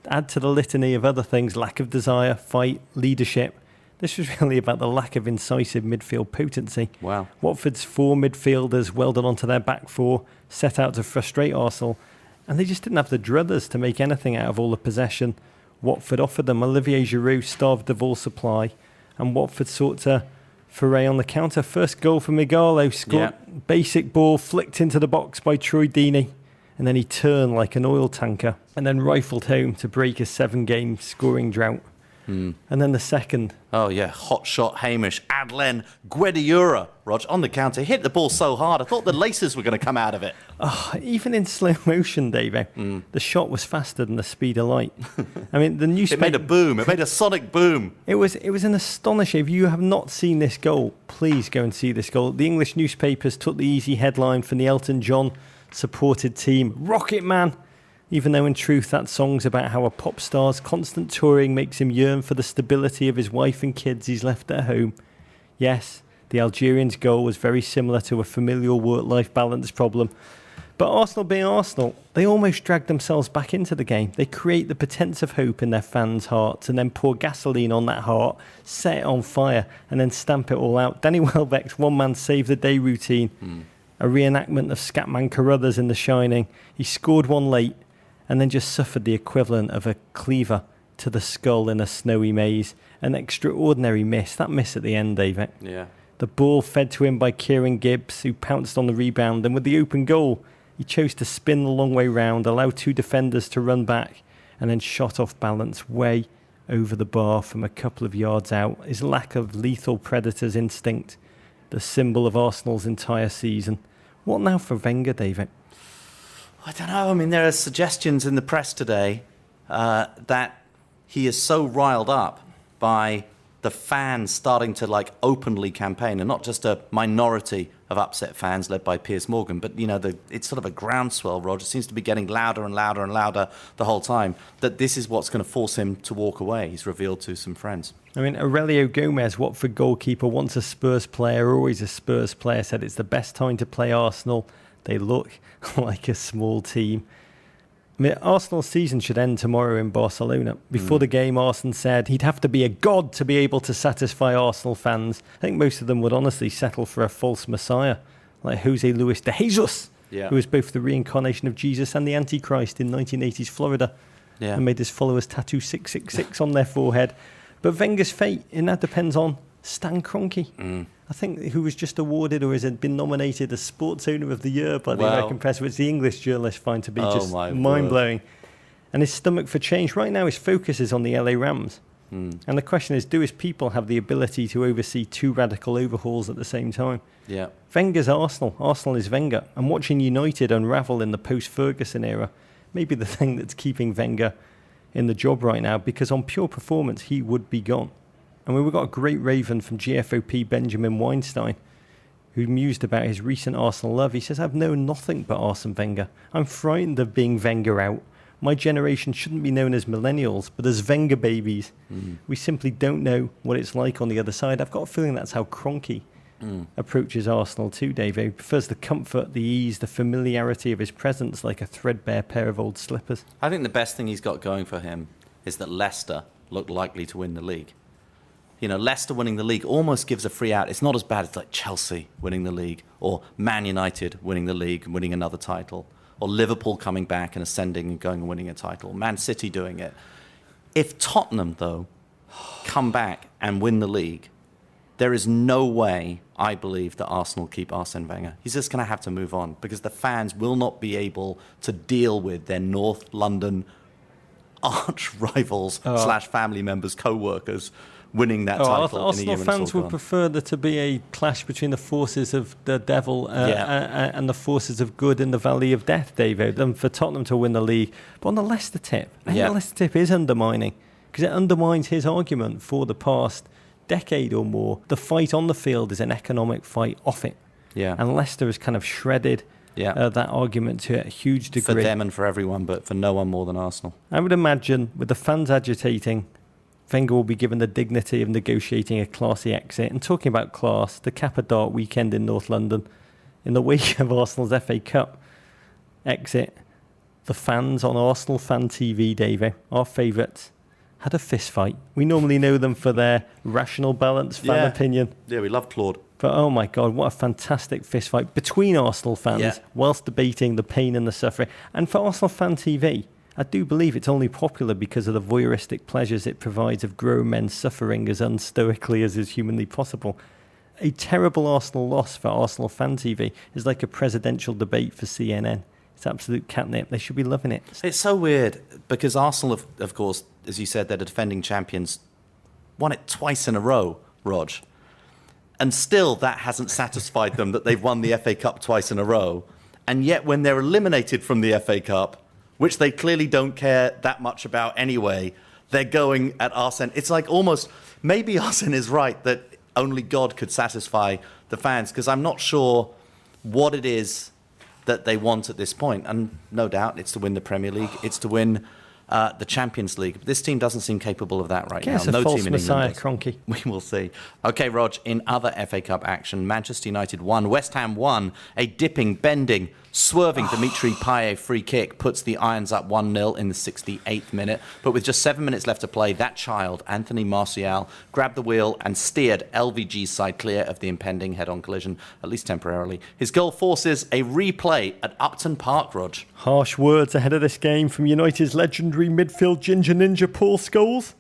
Add to the litany of other things, lack of desire, fight, leadership. This was really about the lack of incisive midfield potency. Wow. Watford's 4 midfielders welded onto their back 4, set out to frustrate Arsenal, and they just didn't have the druthers to make anything out of all the possession Watford offered them. Olivier Giroud starved of all supply, and Watford sought to foray on the counter. First goal for Migalo, scored basic ball, flicked into the box by Troy Deeney, and then he turned like an oil tanker and then rifled home to break a 7-game scoring drought. And then the second. Oh, yeah. Hot shot, Hamish. Adlen Guediora, Rog, on the counter. Hit the ball so hard. I thought the laces were going to come out of it. Even in slow motion, Dave, the shot was faster than the speed of light. I mean, the newspaper... It made a boom. It made a sonic boom. It was an astonishing... If you have not seen this goal, please go and see this goal. The English newspapers took the easy headline from the Elton John supported team, Rocket Man. Even though in truth that song's about how a pop star's constant touring makes him yearn for the stability of his wife and kids he's left at home. Yes, the Algerian's goal was very similar to a familial work-life balance problem. But Arsenal being Arsenal, they almost dragged themselves back into the game. They create the pretense of hope in their fans' hearts and then pour gasoline on that heart, set it on fire, and then stamp it all out. Danny Welbeck's one-man save-the-day routine, a reenactment of Scatman Carruthers in The Shining. He scored one late, and then just suffered the equivalent of a cleaver to the skull in a snowy maze. An extraordinary miss. That miss at the end, David. Yeah. The ball fed to him by Kieran Gibbs, who pounced on the rebound, and with the open goal, he chose to spin the long way round, allow 2 defenders to run back, and then shot off balance way over the bar from a couple of yards out. His lack of lethal predator's instinct, the symbol of Arsenal's entire season. What now for Wenger, David? I don't know. I mean, there are suggestions in the press today that he is so riled up by the fans starting to openly campaign, and not just a minority of upset fans led by Piers Morgan, but it's sort of a groundswell. Roger seems to be getting louder and louder and louder the whole time. That this is what's going to force him to walk away. He's revealed to some friends. I mean, Aurelio Gomez, Watford goalkeeper, once a Spurs player, always a Spurs player, said it's the best time to play Arsenal. They look like a small team. I mean, Arsenal's season should end tomorrow in Barcelona. Before the game, Arsene said he'd have to be a god to be able to satisfy Arsenal fans. I think most of them would honestly settle for a false messiah, like Jose Luis de Jesus, who was both the reincarnation of Jesus and the Antichrist in 1980s Florida, and made his followers tattoo 666 on their forehead. But Wenger's fate, and that depends on Stan Kroenke. I think who was just awarded or has been nominated as Sports Owner of the Year by the American press, which the English journalists find to be just mind-blowing. And his stomach for change. Right now his focus is on the LA Rams. And the question is, do his people have the ability to oversee two radical overhauls at the same time? Wenger's Arsenal. Arsenal is Wenger. And watching United unravel in the post-Ferguson era may be the thing that's keeping Wenger in the job right now, because on pure performance he would be gone. I mean, we've got a great raven from GFOP Benjamin Weinstein, who mused about his recent Arsenal love. He says, I've known nothing but Arsene Wenger. I'm frightened of being Wenger out. My generation shouldn't be known as millennials, but as Wenger babies. We simply don't know what it's like on the other side. I've got a feeling that's how Kroenke approaches Arsenal too, Dave. He prefers the comfort, the ease, the familiarity of his presence like a threadbare pair of old slippers. I think the best thing he's got going for him is that Leicester look likely to win the league. You know, Leicester winning the league almost gives a free out. It's not as bad as like Chelsea winning the league, or Man United winning the league and winning another title, or Liverpool coming back and ascending and going and winning a title, Man City doing it. If Tottenham, though, come back and win the league, there is no way, I believe, that Arsenal keep Arsene Wenger. He's just going to have to move on, because the fans will not be able to deal with their North London arch rivals / family members, co-workers, winning that title Arsenal in a year. Fans would prefer there to be a clash between the forces of the devil and the forces of good in the valley of death, David, than for Tottenham to win the league. But on the Leicester tip, I think the Leicester tip is undermining, because it undermines his argument for the past decade or more. The fight on the field is an economic fight off it. And Leicester has kind of shredded that argument to a huge degree. For them and for everyone, but for no one more than Arsenal. I would imagine, with the fans agitating, Wenger will be given the dignity of negotiating a classy exit. And talking about class, the Kappa Dart weekend in North London, in the wake of Arsenal's FA Cup exit, the fans on Arsenal Fan TV, Davo, our favourites, had a fist fight. We normally know them for their rational, balanced fan opinion. Yeah, we love Claude. But oh my God, what a fantastic fist fight between Arsenal fans whilst debating the pain and the suffering. And for Arsenal Fan TV, I do believe it's only popular because of the voyeuristic pleasures it provides of grown men suffering as unstoically as is humanly possible. A terrible Arsenal loss for Arsenal Fan TV is like a presidential debate for CNN. It's absolute catnip. They should be loving it. It's so weird, because Arsenal, of course, as you said, they're the defending champions, won it twice in a row, Rog. And still that hasn't satisfied them that they've won the FA Cup twice in a row. And yet when they're eliminated from the FA Cup, which they clearly don't care that much about anyway, they're going at Arsene. It's like almost, maybe Arsene is right that only God could satisfy the fans, because I'm not sure what it is that they want at this point. And no doubt it's to win the Premier League, it's to win the Champions League. But this team doesn't seem capable of that right now. No team in Messiah, England Kroenke. We will see. Okay, Rog, in other FA Cup action, Manchester United won, West Ham won. A dipping, bending, swerving Dimitri Payet free kick puts the Irons up 1-0 in the 68th minute. But with just 7 minutes left to play, that child, Anthony Martial, grabbed the wheel and steered LVG's side clear of the impending head-on collision, at least temporarily. His goal forces a replay at Upton Park, Rog. Harsh words ahead of this game from United's legendary midfield ginger ninja Paul Scholes.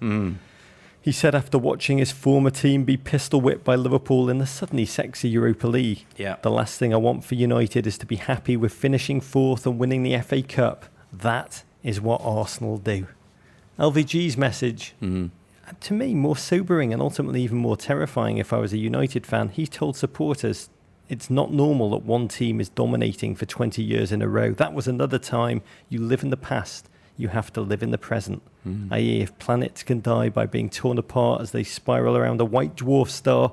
He said after watching his former team be pistol whipped by Liverpool in the suddenly sexy Europa League, the last thing I want for United is to be happy with finishing fourth and winning the FA Cup. That is what Arsenal do. LVG's message, to me, more sobering and ultimately even more terrifying if I was a United fan. He told supporters it's not normal that one team is dominating for 20 years in a row. That was another time. You live in the past. You have to live in the present. I.e., if planets can die by being torn apart as they spiral around a white dwarf star,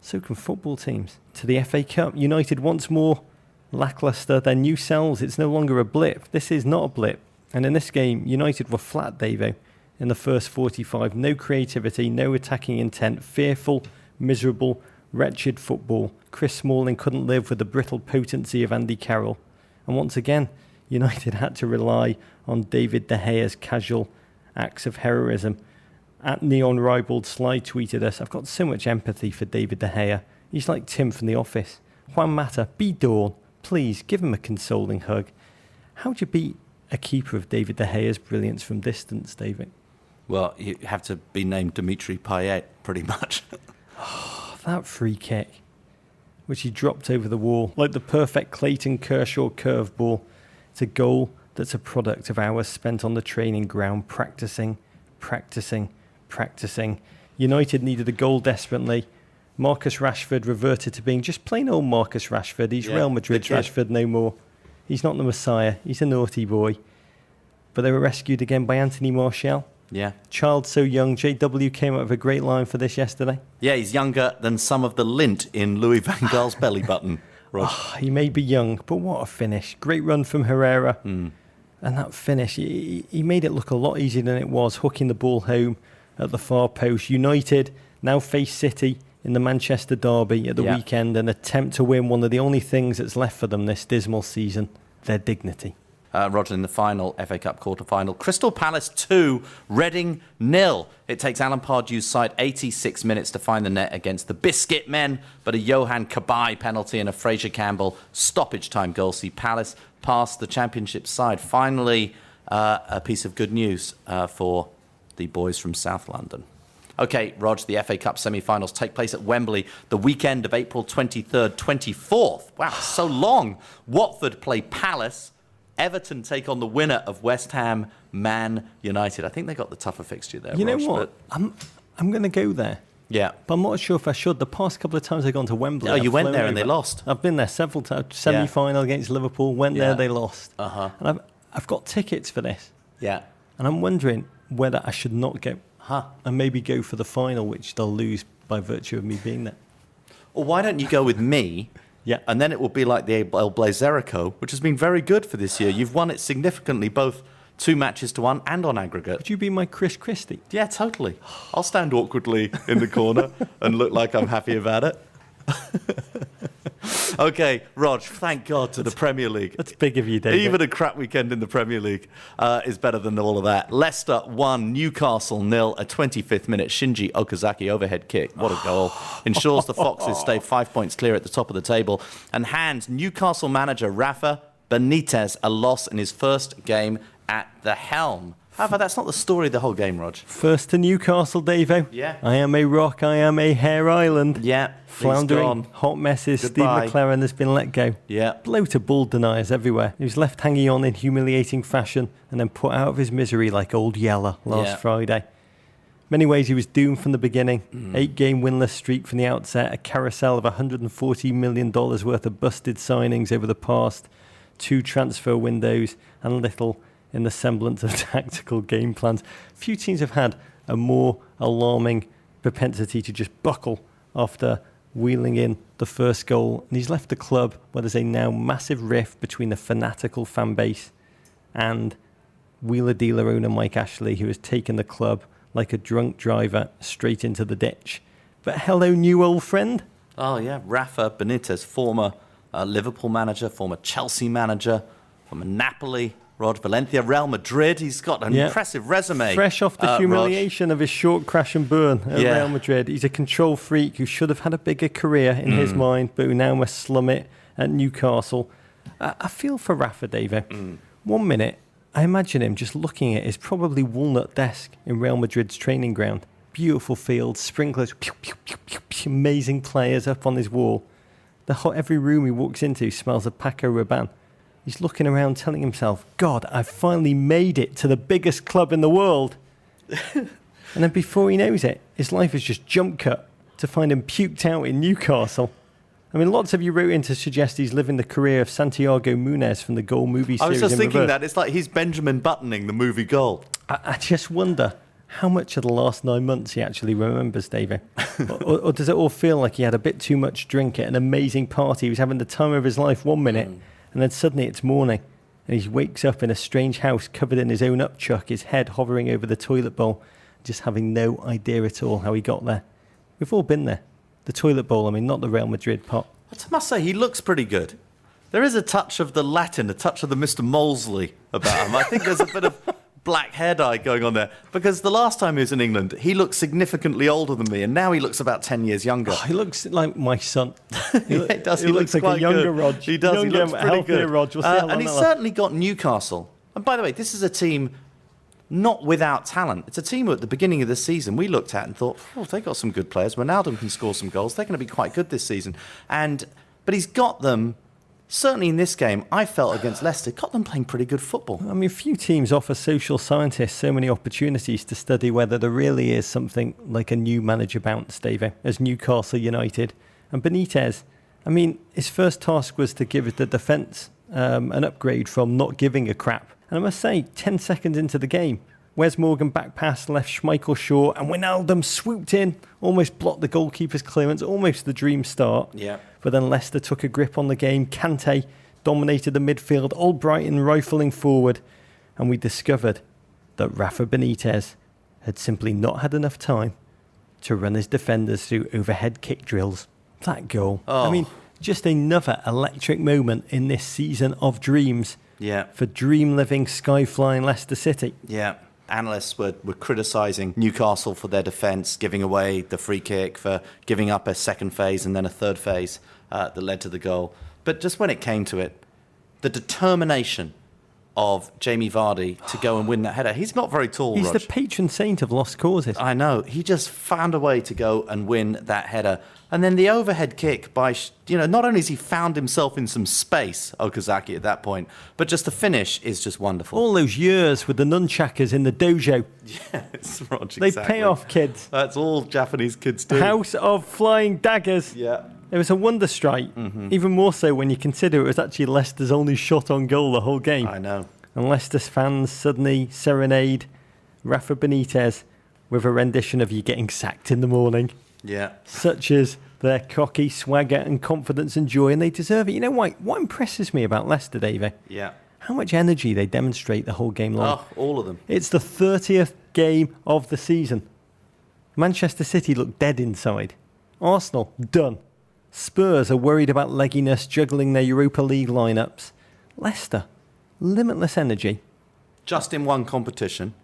so can football teams. To the FA Cup, United once more lacklustre, their new selves. It's no longer a blip. This is not a blip. And in this game, United were flat, Davo, in the first 45. No creativity, no attacking intent, fearful, miserable, wretched football. Chris Smalling couldn't live with the brittle potency of Andy Carroll. And once again, United had to rely on David De Gea's casual acts of heroism. At Neon Ribald Sly tweeted us, I've got so much empathy for David De Gea. He's like Tim from The Office. Juan Mata, be Dawn. Please, give him a consoling hug. How'd you beat a keeper of David De Gea's brilliance from distance, David? Well, you have to be named Dimitri Payet, pretty much. That free kick, which he dropped over the wall, like the perfect Clayton Kershaw curveball. It's a goal that's a product of hours spent on the training ground, practicing. United needed a goal desperately. Marcus Rashford reverted to being just plain old Marcus Rashford. He's Real Madrid's Rashford no more. He's not the Messiah. He's a naughty boy. But they were rescued again by Anthony Martial. Yeah. Child so young. JW came up with a great line for this yesterday. Yeah, he's younger than some of the lint in Louis van Gaal's belly button. He may be young, but what a finish. Great run from Herrera. And that finish, he made it look a lot easier than it was, hooking the ball home at the far post. United now face City in the Manchester derby at the weekend and attempt to win one of the only things that's left for them this dismal season, their dignity. Roger, in the final FA Cup quarter-final, Crystal Palace 2, Reading 0. It takes Alan Pardew's side 86 minutes to find the net against the Biscuit Men, but a Johan Cabaye penalty and a Fraser Campbell stoppage time goal see Palace past the Championship side. Finally, a piece of good news for the boys from South London. OK, Rog, the FA Cup semi-finals take place at Wembley the weekend of April 23rd, 24th. Wow, so long. Watford play Palace. Everton take on the winner of West Ham, Man United. I think they got the tougher fixture there. You know what? I'm going to go there. Yeah. But I'm not sure if I should. The past couple of times I've gone to Wembley. Oh, you went there and they lost. I've been there several times. Semi-final against Liverpool. Went there, they lost. And I've got tickets for this. Yeah. And I'm wondering whether I should not go and maybe go for the final, which they'll lose by virtue of me being there. Or why don't you go with me? Yeah. And then it will be like the El Blazerico, which has been very good for this year. You've won it significantly, both 2 matches to 1 and on aggregate. Could you be my Chris Christie? Yeah, totally. I'll stand awkwardly in the corner and look like I'm happy about it. OK, Rog, thank God to the Premier League. That's big of you, David. Even a crap weekend in the Premier League is better than all of that. Leicester 1, Newcastle 0, a 25th minute Shinji Okazaki overhead kick. What a goal. Ensures the Foxes stay 5 points clear at the top of the table and hands Newcastle manager Rafa Benitez a loss in his first game at the helm. However, that's not the story of the whole game, Rog. First to Newcastle, Davo. Yeah. I am a rock, I am a hair island. Yeah. Floundering, hot messes. Goodbye. Steve McLaren has been let go. Yeah. Blow to ball deniers everywhere. He was left hanging on in humiliating fashion and then put out of his misery like old Yeller last Friday. Many ways he was doomed from the beginning. 8-game winless streak from the outset. A carousel of $140 million worth of busted signings over the past 2 transfer windows and little in the semblance of tactical game plans. Few teams have had a more alarming propensity to just buckle after wheeling in the first goal. And he's left the club where there's a now massive rift between the fanatical fan base and wheeler-dealer owner Mike Ashley, who has taken the club like a drunk driver straight into the ditch. But hello, new old friend. Oh, yeah. Rafa Benitez, former Liverpool manager, former Chelsea manager, former Napoli, Rod Valencia, Real Madrid. He's got an impressive resume. Fresh off the humiliation of his short crash and burn at Real Madrid. He's a control freak who should have had a bigger career in his mind, but who now must slum it at Newcastle. I feel for Rafa, David. 1 minute, I imagine him just looking at his probably walnut desk in Real Madrid's training ground. Beautiful fields, sprinklers, amazing players up on his wall. Every room he walks into smells of Paco Rabanne. He's looking around telling himself, God, I've finally made it to the biggest club in the world. And then before he knows it, his life is just jump cut to find him puked out in Newcastle. I mean, lots of you wrote in to suggest he's living the career of Santiago Munez from the Goal movie series. I was just thinking that. It's like he's Benjamin Buttoning the movie Goal. I just wonder how much of the last 9 months he actually remembers, David. or does it all feel like he had a bit too much drink at an amazing party? He was having the time of his life 1 minute, and then suddenly it's morning, and he wakes up in a strange house covered in his own upchuck, his head hovering over the toilet bowl, just having no idea at all how he got there. We've all been there. The toilet bowl, I mean, not the Real Madrid pot. I must say, he looks pretty good. There is a touch of the Latin, a touch of the Mr. Molesley about him. I think there's a bit of black hair dye going on there. Because the last time he was in England, he looked significantly older than me, and now he looks about 10 years younger. Oh, he looks like my son. He does. He looks like a younger Rog. He does. He looks pretty good. Rog. We'll see how long and he's certainly got Newcastle. And by the way, this is a team not without talent. It's a team who at the beginning of the season we looked at and thought, oh, they got some good players. Ronaldo can score some goals. They're going to be quite good this season. But he's got them, certainly in this game, I felt against Leicester, got them playing pretty good football. I mean, few teams offer social scientists so many opportunities to study whether there really is something like a new manager bounce, Davey, as Newcastle United. And Benitez, I mean, his first task was to give the defence an upgrade from not giving a crap. And I must say, 10 seconds into the game, Wes Morgan back pass left Schmeichel short, and Wijnaldum swooped in, almost blocked the goalkeeper's clearance, almost the dream start. Yeah. But then Leicester took a grip on the game. Kante dominated the midfield, Albrighton rifling forward, and we discovered that Rafa Benitez had simply not had enough time to run his defenders through overhead kick drills. That goal. I mean, just another electric moment in this season of dreams. Yeah. For dream-living, sky-flying Leicester City. Yeah. Analysts were criticising Newcastle for their defence, giving away the free kick, for giving up a second phase and then a third phase that led to the goal. But just when it came to it, the determination of Jamie Vardy to go and win that header. He's not very tall, He's Rog. the patron saint of lost causes. I know. He just found a way to go and win that header. And then the overhead kick by, not only has he found himself in some space, Okazaki, at that point, but just the finish is just wonderful. All those years with the nunchakas in the dojo. Yes, Rog, They exactly. pay off, kids. That's all Japanese kids do. House of Flying Daggers. Yeah. It was a wonder strike, even more so when you consider it was actually Leicester's only shot on goal the whole game. I know. And Leicester's fans suddenly serenade Rafa Benitez with a rendition of "You Getting Sacked in the Morning." Yeah. Such is their cocky swagger and confidence and joy, and they deserve it. You know what impresses me about Leicester, Davey? Yeah. How much energy they demonstrate the whole game long. Oh, all of them. It's the 30th game of the season. Manchester City look dead inside. Arsenal, done. Spurs are worried about legginess, juggling their Europa League lineups. Leicester, limitless energy. Just in one competition.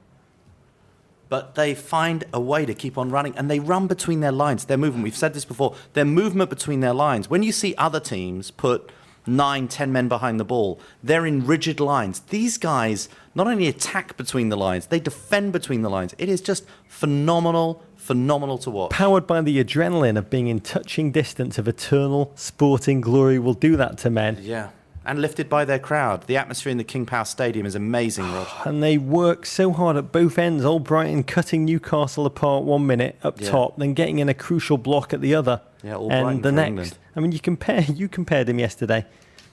But they find a way to keep on running, and they run between their lines. Their movement, we've said this before, their movement between their lines. When you see other teams put 9, 10 men behind the ball, they're in rigid lines. These guys not only attack between the lines, they defend between the lines. It is just phenomenal to watch. Powered by the adrenaline of being in touching distance of eternal sporting glory will do that to men. Yeah. And lifted by their crowd. The atmosphere in the King Power Stadium is amazing, Rog. And they work so hard at both ends. Albrighton cutting Newcastle apart 1 minute up top, then getting in a crucial block at the other. Yeah, Albrighton and the for next. England. I mean, you compared him yesterday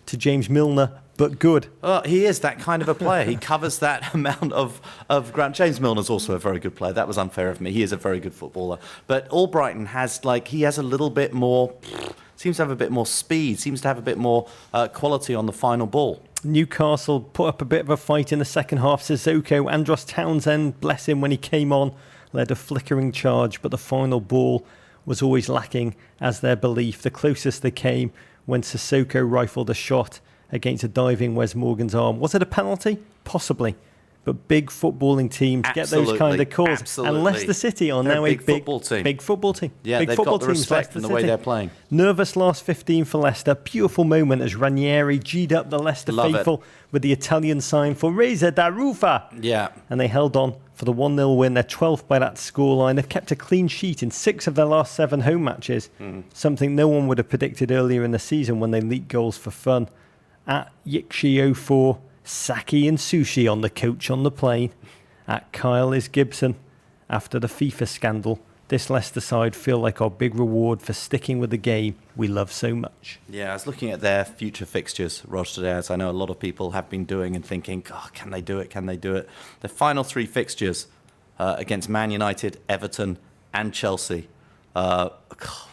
to James Milner, but good. He is that kind of a player. He covers that amount of ground. James Milner's also a very good player. That was unfair of me. He is a very good footballer. But Albrighton has a little bit more. Seems to have a bit more speed, seems to have a bit more quality on the final ball. Newcastle put up a bit of a fight in the second half. Sissoko, Andros Townsend, bless him, when he came on, led a flickering charge, but the final ball was always lacking as their belief. The closest they came when Sissoko rifled a shot against a diving Wes Morgan's arm. Was it a penalty? Possibly. But big footballing teams get those kind of calls. Absolutely. And Leicester City are now a big football team. Big football team. Yeah, big they've football got the teams, respect in the way they're playing. Nervous last 15 for Leicester. Beautiful moment as Ranieri G'd up the Leicester faithful with the Italian sign for Reza da Rufa. Yeah. And they held on for the 1-0 win. They're 12th by that scoreline. They've kept a clean sheet in 6 of their last 7 home matches. Something no one would have predicted earlier in the season when they leaked goals for fun. At Yikshi04, Saki and Sushi on the coach on the plane. At Kyle is Gibson. After the FIFA scandal, this Leicester side feel like our big reward for sticking with the game we love so much. Yeah, I was looking at their future fixtures, Rog, today, as I know a lot of people have been doing and thinking, can they do it? Can they do it? The final 3 fixtures against Man United, Everton and Chelsea.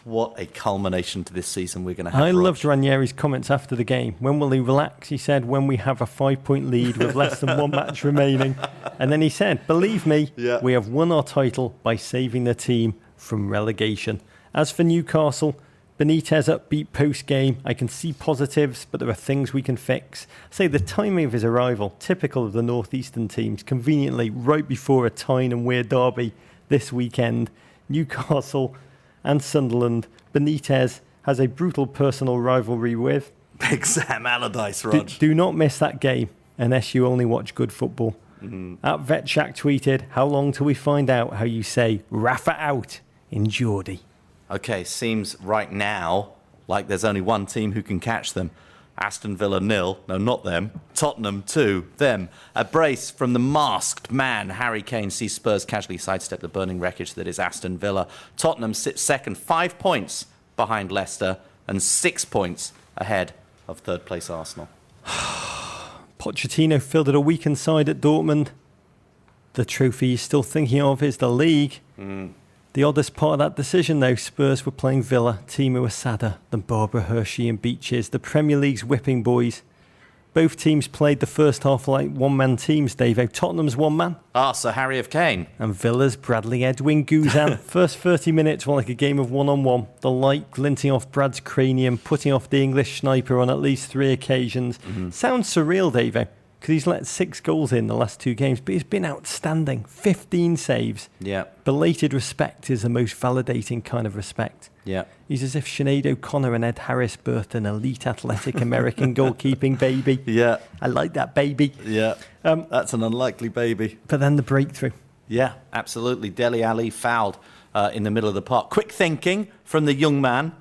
What a culmination to this season we're going to have. I loved Ranieri's comments after the game. When will he relax? He said, when we have a 5-point lead with less than 1 match remaining. And then he said, believe me, we have won our title by saving the team from relegation. As for Newcastle, Benitez upbeat post-game. I can see positives, but there are things we can fix. Say the timing of his arrival, typical of the northeastern teams, conveniently right before a Tyne and Weir derby this weekend. Newcastle and Sunderland. Benitez has a brutal personal rivalry with Big Sam Allardyce, Rog. Do not miss that game unless you only watch good football. At VetShack tweeted, how long till we find out how you say Rafa out in Geordie? Okay, seems right now like there's only one team who can catch them. Aston Villa 0, no, not them. Tottenham 2, them. A brace from the masked man. Harry Kane sees Spurs casually sidestep the burning wreckage that is Aston Villa. Tottenham sits second, 5 points behind Leicester and 6 points ahead of third place Arsenal. Pochettino fielded a weakened side at Dortmund. The trophy he's still thinking of is the league. The oddest part of that decision, though, Spurs were playing Villa, a team who were sadder than Barbara Hershey and Beaches, the Premier League's whipping boys. Both teams played the first half like one-man teams, Davo. Tottenham's one-man. Sir Harry of Kane. And Villa's Bradley Edwin Guzan. First 30 minutes were like a game of one-on-one. The light glinting off Brad's cranium, putting off the English sniper on at least 3 occasions. Sounds surreal, Davo, because he's let 6 goals in the last 2 games, but he's been outstanding. 15 saves. Yeah. Belated respect is the most validating kind of respect. Yeah. He's as if Sinead O'Connor and Ed Harris birthed an elite athletic American goalkeeping baby. Yeah. I like that baby. Yeah. That's an unlikely baby. But then the breakthrough. Yeah, absolutely. Dele Alli fouled in the middle of the park. Quick thinking from the young man.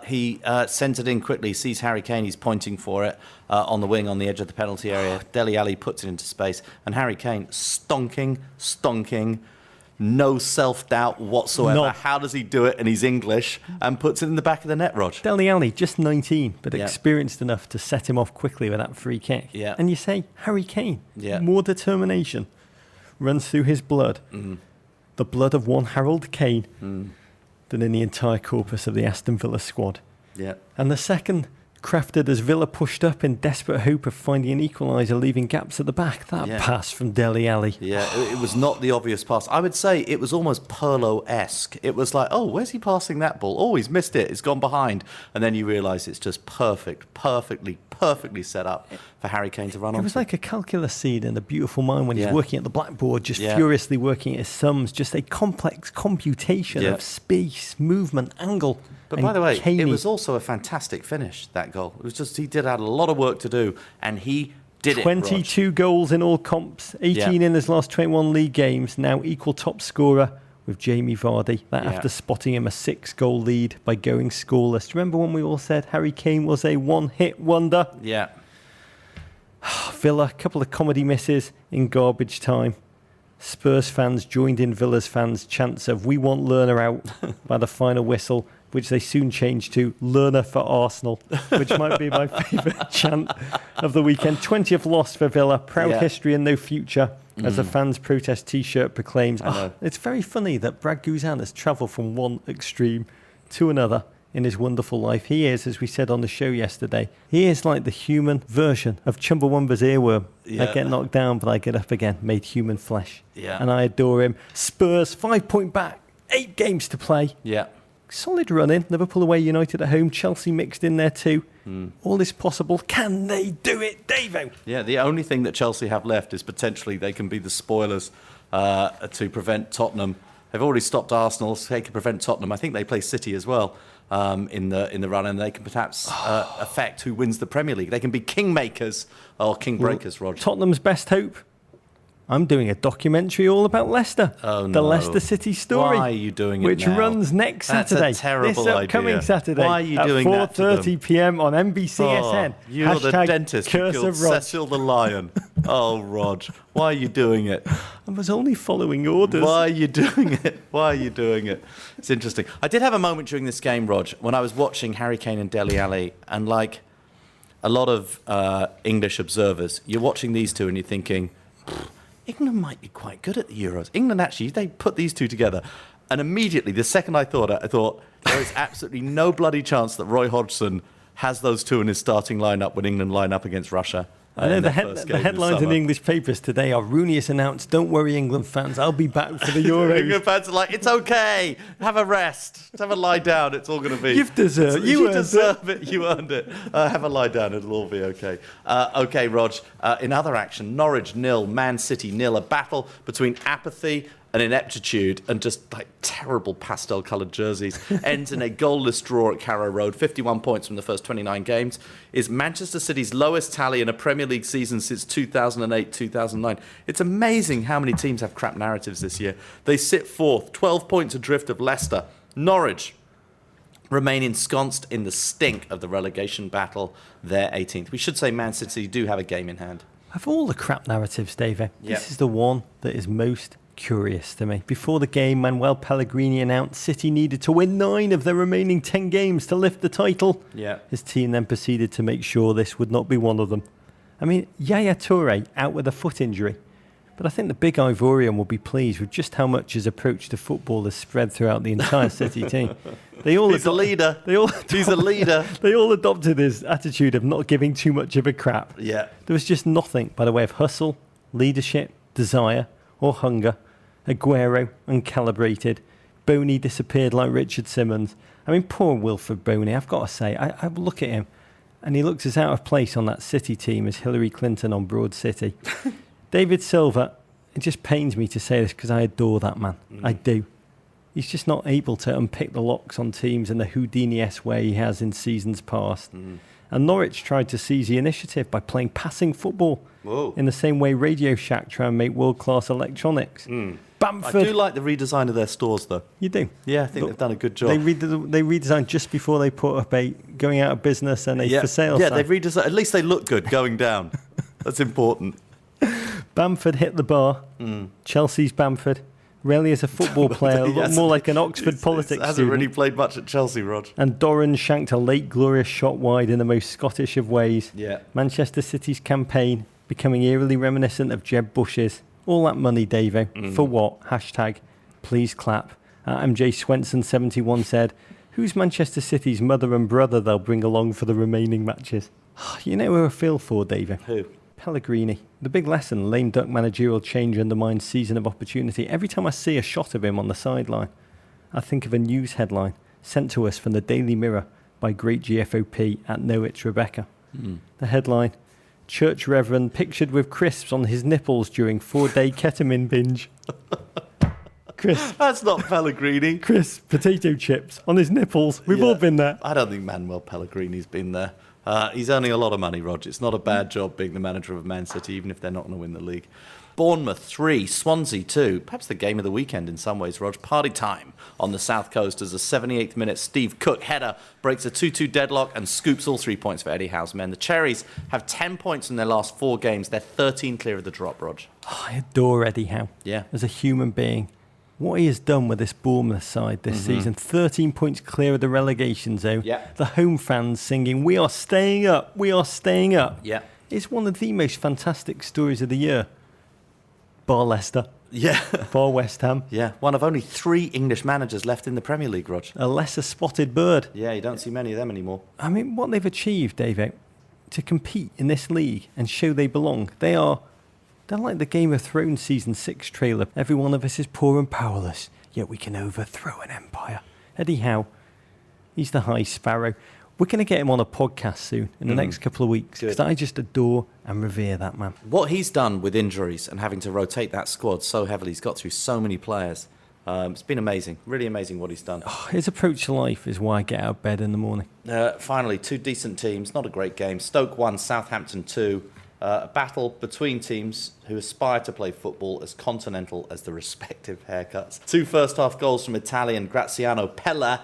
He sends it in quickly, sees Harry Kane, he's pointing for it on the wing on the edge of the penalty area. Dele Alli puts it into space, and Harry Kane stonking, no self-doubt whatsoever. No. How does he do it? And he's English, and puts it in the back of the net, Rog. Dele Alli, just 19, but experienced enough to set him off quickly with that free kick. Yeah. And you say, Harry Kane, Yeah. more determination runs through his blood. The blood of one Harold Kane. Than in the entire corpus of the Aston Villa squad. Yeah. And the second, crafted as Villa pushed up in desperate hope of finding an equaliser, leaving gaps at the back. That pass from Dele Alli. Yeah, it was not the obvious pass. I would say it was almost Pirlo-esque. It was like, oh, where's he passing that ball? Oh, he's missed it. It's gone behind. And then you realise it's just perfectly set up for Harry Kane to run on. It was like a calculus seed in a beautiful mind when he's working at the blackboard, just furiously working at his sums, just a complex computation of space, movement, angle. But by the way, it was also a fantastic finish, that goal. It was just, he did have a lot of work to do, and he did 22 goals in all comps, 18 in his last 21 league games, now equal top scorer with Jamie Vardy. That after spotting him a 6-goal lead by going scoreless. Do you remember when we all said Harry Kane was a one-hit wonder? Yeah. Villa, a couple of comedy misses in garbage time. Spurs fans joined in Villa's fans' chants of "We want Lerner out" by the final whistle, which they soon changed to "Lerner for Arsenal," which might be my favourite chant of the weekend. 20th loss for Villa, proud history and no future, as the fans' protest T-shirt proclaims. It's very funny that Brad Guzan has travelled from one extreme to another in his wonderful life. He is, as we said on the show yesterday, he is like the human version of Chumbawamba's earworm. I get knocked down, but I get up again, made human flesh. Yeah. And I adore him. Spurs, 5 point back, 8 games to play. Yeah. Solid run in. Liverpool away, United at home. Chelsea mixed in there too. All is possible. Can they do it, Davo? Yeah, the only thing that Chelsea have left is potentially they can be the spoilers to prevent Tottenham. They've already stopped Arsenal, so they can prevent Tottenham. I think they play City as well in the run, and they can perhaps affect who wins the Premier League. They can be kingmakers or kingbreakers, Roger. Tottenham's best hope. I'm doing a documentary all about Leicester. Oh, no. The Leicester City story. Why are you doing it which now? runs next Saturday. That's a terrible this upcoming idea. Saturday. Why are you doing that to them? At 4:30 p.m. on NBCSN. You're the dentist who Curse killed of Rog. Cecil the Lion. Oh, Rog. Why are you doing it? I was only following orders. Why are you doing it? Why are you doing it? It's interesting. I did have a moment during this game, Rog, when I was watching Harry Kane and Dele Alli, and like a lot of English observers, you're watching these two and you're thinking, England might be quite good at the Euros. England, actually, they put these two together. And immediately, the second I thought there is absolutely no bloody chance that Roy Hodgson has those two in his starting lineup when England line up against Russia. I know the headlines in the English papers today are Rooney has announced, "Don't worry, England fans, I'll be back for the Euros." England fans are like, "It's okay, have a rest, have a lie down. It's all going to be. You deserve it. You earned it. Have a lie down. It'll all be okay." Okay, Rog. In other action, Norwich 0, Man City 0. A battle between apathy and ineptitude and just like terrible pastel-coloured jerseys ends in a goalless draw at Carrow Road. 51 points from the first 29 games is Manchester City's lowest tally in a Premier League season since 2008-2009. It's amazing how many teams have crap narratives this year. They sit fourth, 12 points adrift of Leicester. Norwich remain ensconced in the stink of the relegation battle. They're 18th. We should say Man City do have a game in hand. Of all the crap narratives, David, this is the one that is most curious to me. Before the game, Manuel Pellegrini announced City needed to win 9 of their remaining 10 games to lift the title. Yeah. His team then proceeded to make sure this would not be one of them. I mean, Yaya Toure out with a foot injury. But I think the big Ivorian will be pleased with just how much his approach to football has spread throughout the entire City team. He's a leader. He's a leader. They all adopted his attitude of not giving too much of a crap. Yeah. There was just nothing by the way of hustle, leadership, desire, or hunger. Aguero, uncalibrated. Boney disappeared like Richard Simmons. I mean, poor Wilfred Boney, I've got to say. I look at him, and he looks as out of place on that City team as Hillary Clinton on Broad City. David Silva, it just pains me to say this because I adore that man. I do. He's just not able to unpick the locks on teams in the Houdini-esque way he has in seasons past. And Norwich tried to seize the initiative by playing passing football. Whoa. In the same way Radio Shack try and make world-class electronics. Bamford. I do like the redesign of their stores, though. You do? Yeah, I think they've done a good job. They redesigned just before they put up a going out of business and a for sale sign. They've redesigned. At least they look good going down. That's important. Bamford hit the bar. Chelsea's Bamford. Really, as a football player, looked more like an Oxford politics student. Hasn't really played much at Chelsea, Rog. And Doran shanked a late glorious shot wide in the most Scottish of ways. Yeah. Manchester City's campaign becoming eerily reminiscent of Jeb Bush's. All that money, Davo. For what? Hashtag, please clap. MJ Swenson71 said, "Who's Manchester City's mother and brother they'll bring along for the remaining matches?" You know who I feel for, Davo? Who? Pellegrini. The big lesson, lame duck managerial change undermines season of opportunity. Every time I see a shot of him on the sideline, I think of a news headline sent to us from the Daily Mirror by great GFOP at Know It's Rebecca. The headline, Church Reverend pictured with crisps on his nipples during 4-day ketamine binge. Crisp. That's not Pellegrini. Crisp, potato chips on his nipples. We've all been there. I don't think Manuel Pellegrini's been there. He's earning a lot of money, Rog. It's not a bad job being the manager of Man City, even if they're not going to win the league. Bournemouth 3, Swansea 2. Perhaps the game of the weekend in some ways, Rog. Party time on the South Coast as a 78th minute Steve Cook header breaks a 2-2 deadlock and scoops all 3 points for Eddie Howe's men. The Cherries have 10 points in their last 4 games. They're 13 clear of the drop, Rog. Oh, I adore Eddie Howe. Yeah. As a human being. What he has done with this Bournemouth side this season, 13 points clear of the relegation zone. Yeah. The home fans singing, "We are staying up, we are staying up." Yeah. It's one of the most fantastic stories of the year. Bar Leicester. Yeah. Bar West Ham. Yeah. One of only 3 English managers left in the Premier League, Rog. A lesser spotted bird. Yeah, you don't see many of them anymore. I mean, what they've achieved, Dave, to compete in this league and show they belong. They're like the Game of Thrones Season 6 trailer. Every one of us is poor and powerless, yet we can overthrow an empire. Eddie Howe, he's the High Sparrow. We're going to get him on a podcast soon, in the next couple of weeks, because I just adore and revere that man. What he's done with injuries and having to rotate that squad so heavily, he's got through so many players. It's been amazing, really amazing what he's done. Oh, his approach to life is why I get out of bed in the morning. Finally, 2 decent teams, not a great game. Stoke 1, Southampton 2. A battle between teams who aspire to play football as continental as the respective haircuts. 2 first-half goals from Italian Graziano Pella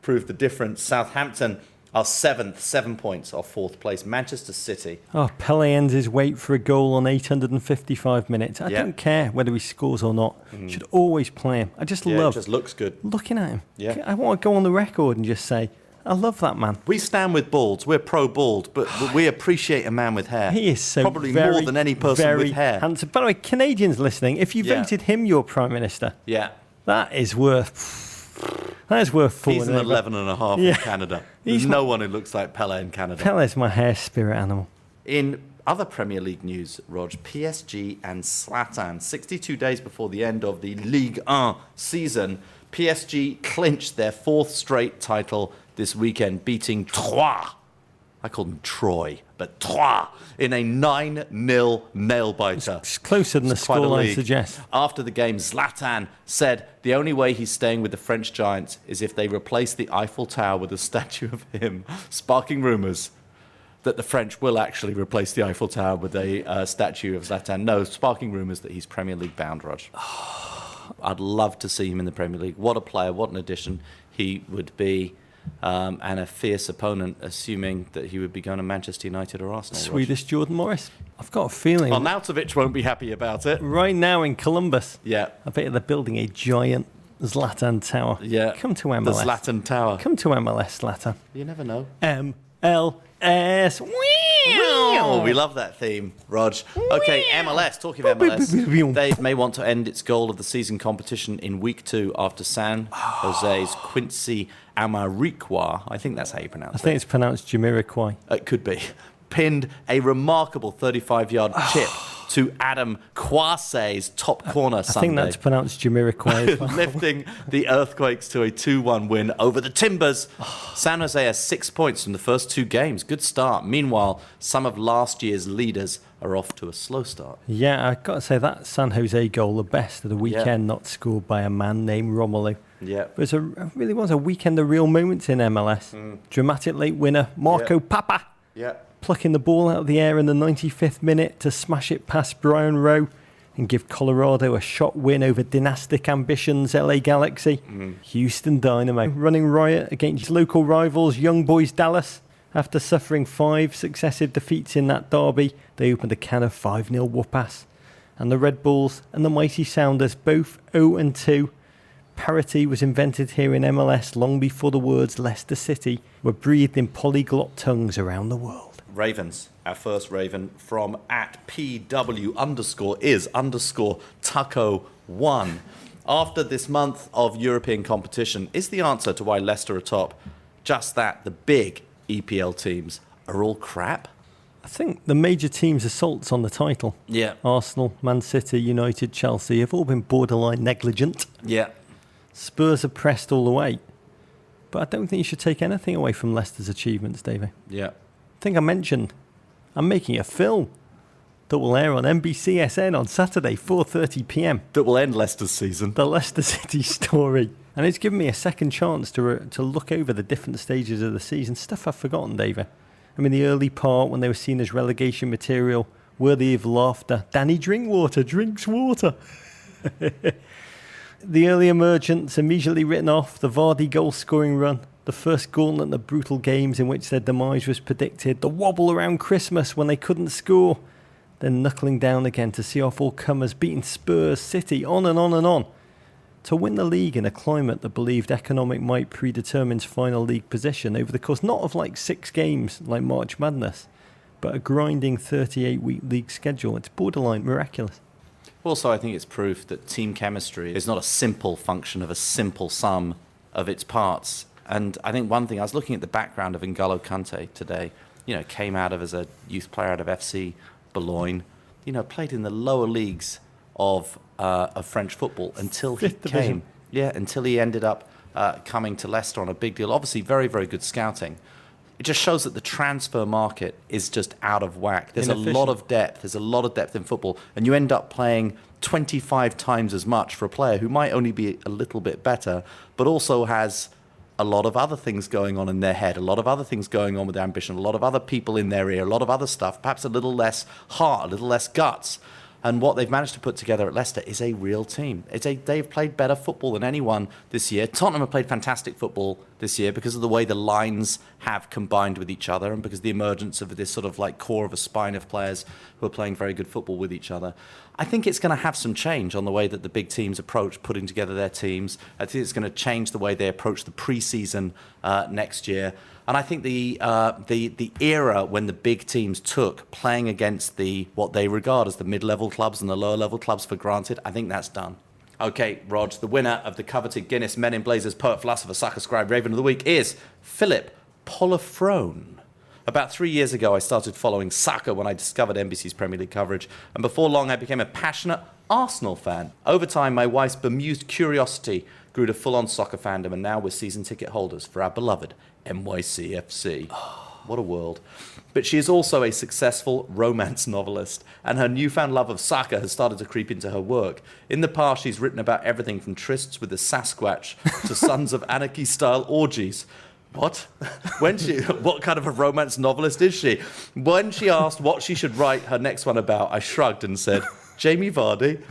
proved the difference. Southampton are 7th, 7 points off 4th place. Manchester City. Oh, Pele ends his wait for a goal on 855 minutes. I don't care whether he scores or not. Should always play him. I just love... it just looks good. Looking at him. Yeah. I want to go on the record and just say, I love that man. We stand with balds. We're pro-bald, but we appreciate a man with hair. He is so probably more than any person with hair. Handsome. By the way, Canadians listening, if you voted him your Prime Minister, that is worth... That is worth falling He's an 11.5 in Canada. There's no one who looks like Pele in Canada. Pele's my hair spirit animal. In Other Premier League news, Rog. PSG and Zlatan. 62 days before the end of the Ligue 1 season, PSG clinched their 4th straight title this weekend, beating Troyes. I call them Troy, but Troyes in a 9-0 nail-biter. It's closer than the scoreline suggests. After the game, Zlatan said the only way he's staying with the French Giants is if they replace the Eiffel Tower with a statue of him, sparking rumours that the French will actually replace the Eiffel Tower with a statue of Zlatan. No, sparking rumours that he's Premier League bound, Rog. I'd love to see him in the Premier League. What a player, what an addition he would be. And a fierce opponent, assuming that he would be going to Manchester United or Arsenal. Swedish Jordan Morris. I've got a feeling. Arnautovic won't be happy about it. Right now in Columbus. Yeah. I bet they're building a giant Zlatan Tower. Yeah. Come to MLS. The Zlatan Tower. Come to MLS, Zlatan. You never know. MLS. Oh, we love that theme, Rog. Okay, MLS. Talking of MLS, they may want to end its goal of the season competition in week 2 after San Jose's Quincy Amarikwa. I think that's how you pronounce it. I think it's pronounced Jamiroquai. It could be. Pinned a remarkable 35-yard chip to Adam Kwasi's top corner Sunday. I think that's pronounced Jamiroquai. Lifting the Earthquakes to a 2-1 win over the Timbers. San Jose has 6 points from the first 2 games. Good start. Meanwhile, some of last year's leaders are off to a slow start. Yeah, I've got to say that San Jose goal, the best of the weekend, not scored by a man named Romelu. Yeah. But it really was a weekend of real moments in MLS. Dramatic late winner, Marco Papa. Yeah. Plucking the ball out of the air in the 95th minute to smash it past Brian Rowe and give Colorado a shot win over dynastic ambitions LA Galaxy. Houston Dynamo running riot against local rivals Young Boys Dallas. After suffering 5 successive defeats in that derby, they opened a can of 5-0 whoop-ass. And the Red Bulls and the mighty Sounders both 0-2. Parity was invented here in MLS long before the words Leicester City were breathed in polyglot tongues around the world. Ravens. Our first Raven from @PW_is_Tucko1. After this month of European competition, is the answer to why Leicester are top just that the big EPL teams are all crap? I think the major teams' assaults on the title, Arsenal, Man City, United, Chelsea, have all been borderline negligent. Yeah. Spurs have pressed all the way. But I don't think you should take anything away from Leicester's achievements, David. Yeah. I think I mentioned I'm making a film that will air on NBCSN on Saturday, 4:30 p.m. That will end Leicester's season. The Leicester City story. And it's given me a second chance to look over the different stages of the season. Stuff I've forgotten, David. I mean, the early part when they were seen as relegation material, worthy of laughter. Danny Drinkwater drinks water. The early emergence, immediately written off, the Vardy goal-scoring run, the first gauntlet, the brutal games in which their demise was predicted, the wobble around Christmas when they couldn't score, then knuckling down again to see off all comers, beating Spurs, City, on and on and on. To win the league in a climate that believed economic might predetermines final league position over the course not of like 6 games like March Madness, but a grinding 38-week league schedule. It's borderline miraculous. Also, I think it's proof that team chemistry is not a simple function of a simple sum of its parts. And I think one thing, I was looking at the background of N'Golo Kante today, came out of as a youth player out of FC Boulogne, played in the lower leagues of French football until he came. Yeah, until he ended up coming to Leicester on a big deal. Obviously, very, very good scouting. It just shows that the transfer market is just out of whack. There's a lot of depth. There's a lot of depth in football. And you end up playing 25 times as much for a player who might only be a little bit better, but also has a lot of other things going on in their head, a lot of other things going on with their ambition, a lot of other people in their ear, a lot of other stuff, perhaps a little less heart, a little less guts. And what they've managed to put together at Leicester is a real team. They've played better football than anyone this year. Tottenham have played fantastic football this year because of the way the lines have combined with each other and because of the emergence of this sort of like core of a spine of players who are playing very good football with each other. I think it's going to have some change on the way that the big teams approach putting together their teams. I think it's going to change the way they approach the pre-season next year. And I think the era when the big teams took playing against what they regard as the mid-level clubs and the lower-level clubs for granted, I think that's done. Okay, Rog, the winner of the coveted Guinness Men in Blazers Poet, Philosopher, Sucker, Scribe, Raven of the Week is Philip Polifrone. About 3 years ago, I started following soccer when I discovered NBC's Premier League coverage, and before long, I became a passionate Arsenal fan. Over time, my wife's bemused curiosity grew to full-on soccer fandom, and now we're season ticket holders for our beloved NYCFC. What a world. But she is also a successful romance novelist, and her newfound love of soccer has started to creep into her work. In the past, she's written about everything from trysts with the Sasquatch to Sons of Anarchy-style orgies. What? What kind of a romance novelist is she? When she asked what she should write her next one about, I shrugged and said, Jamie Vardy.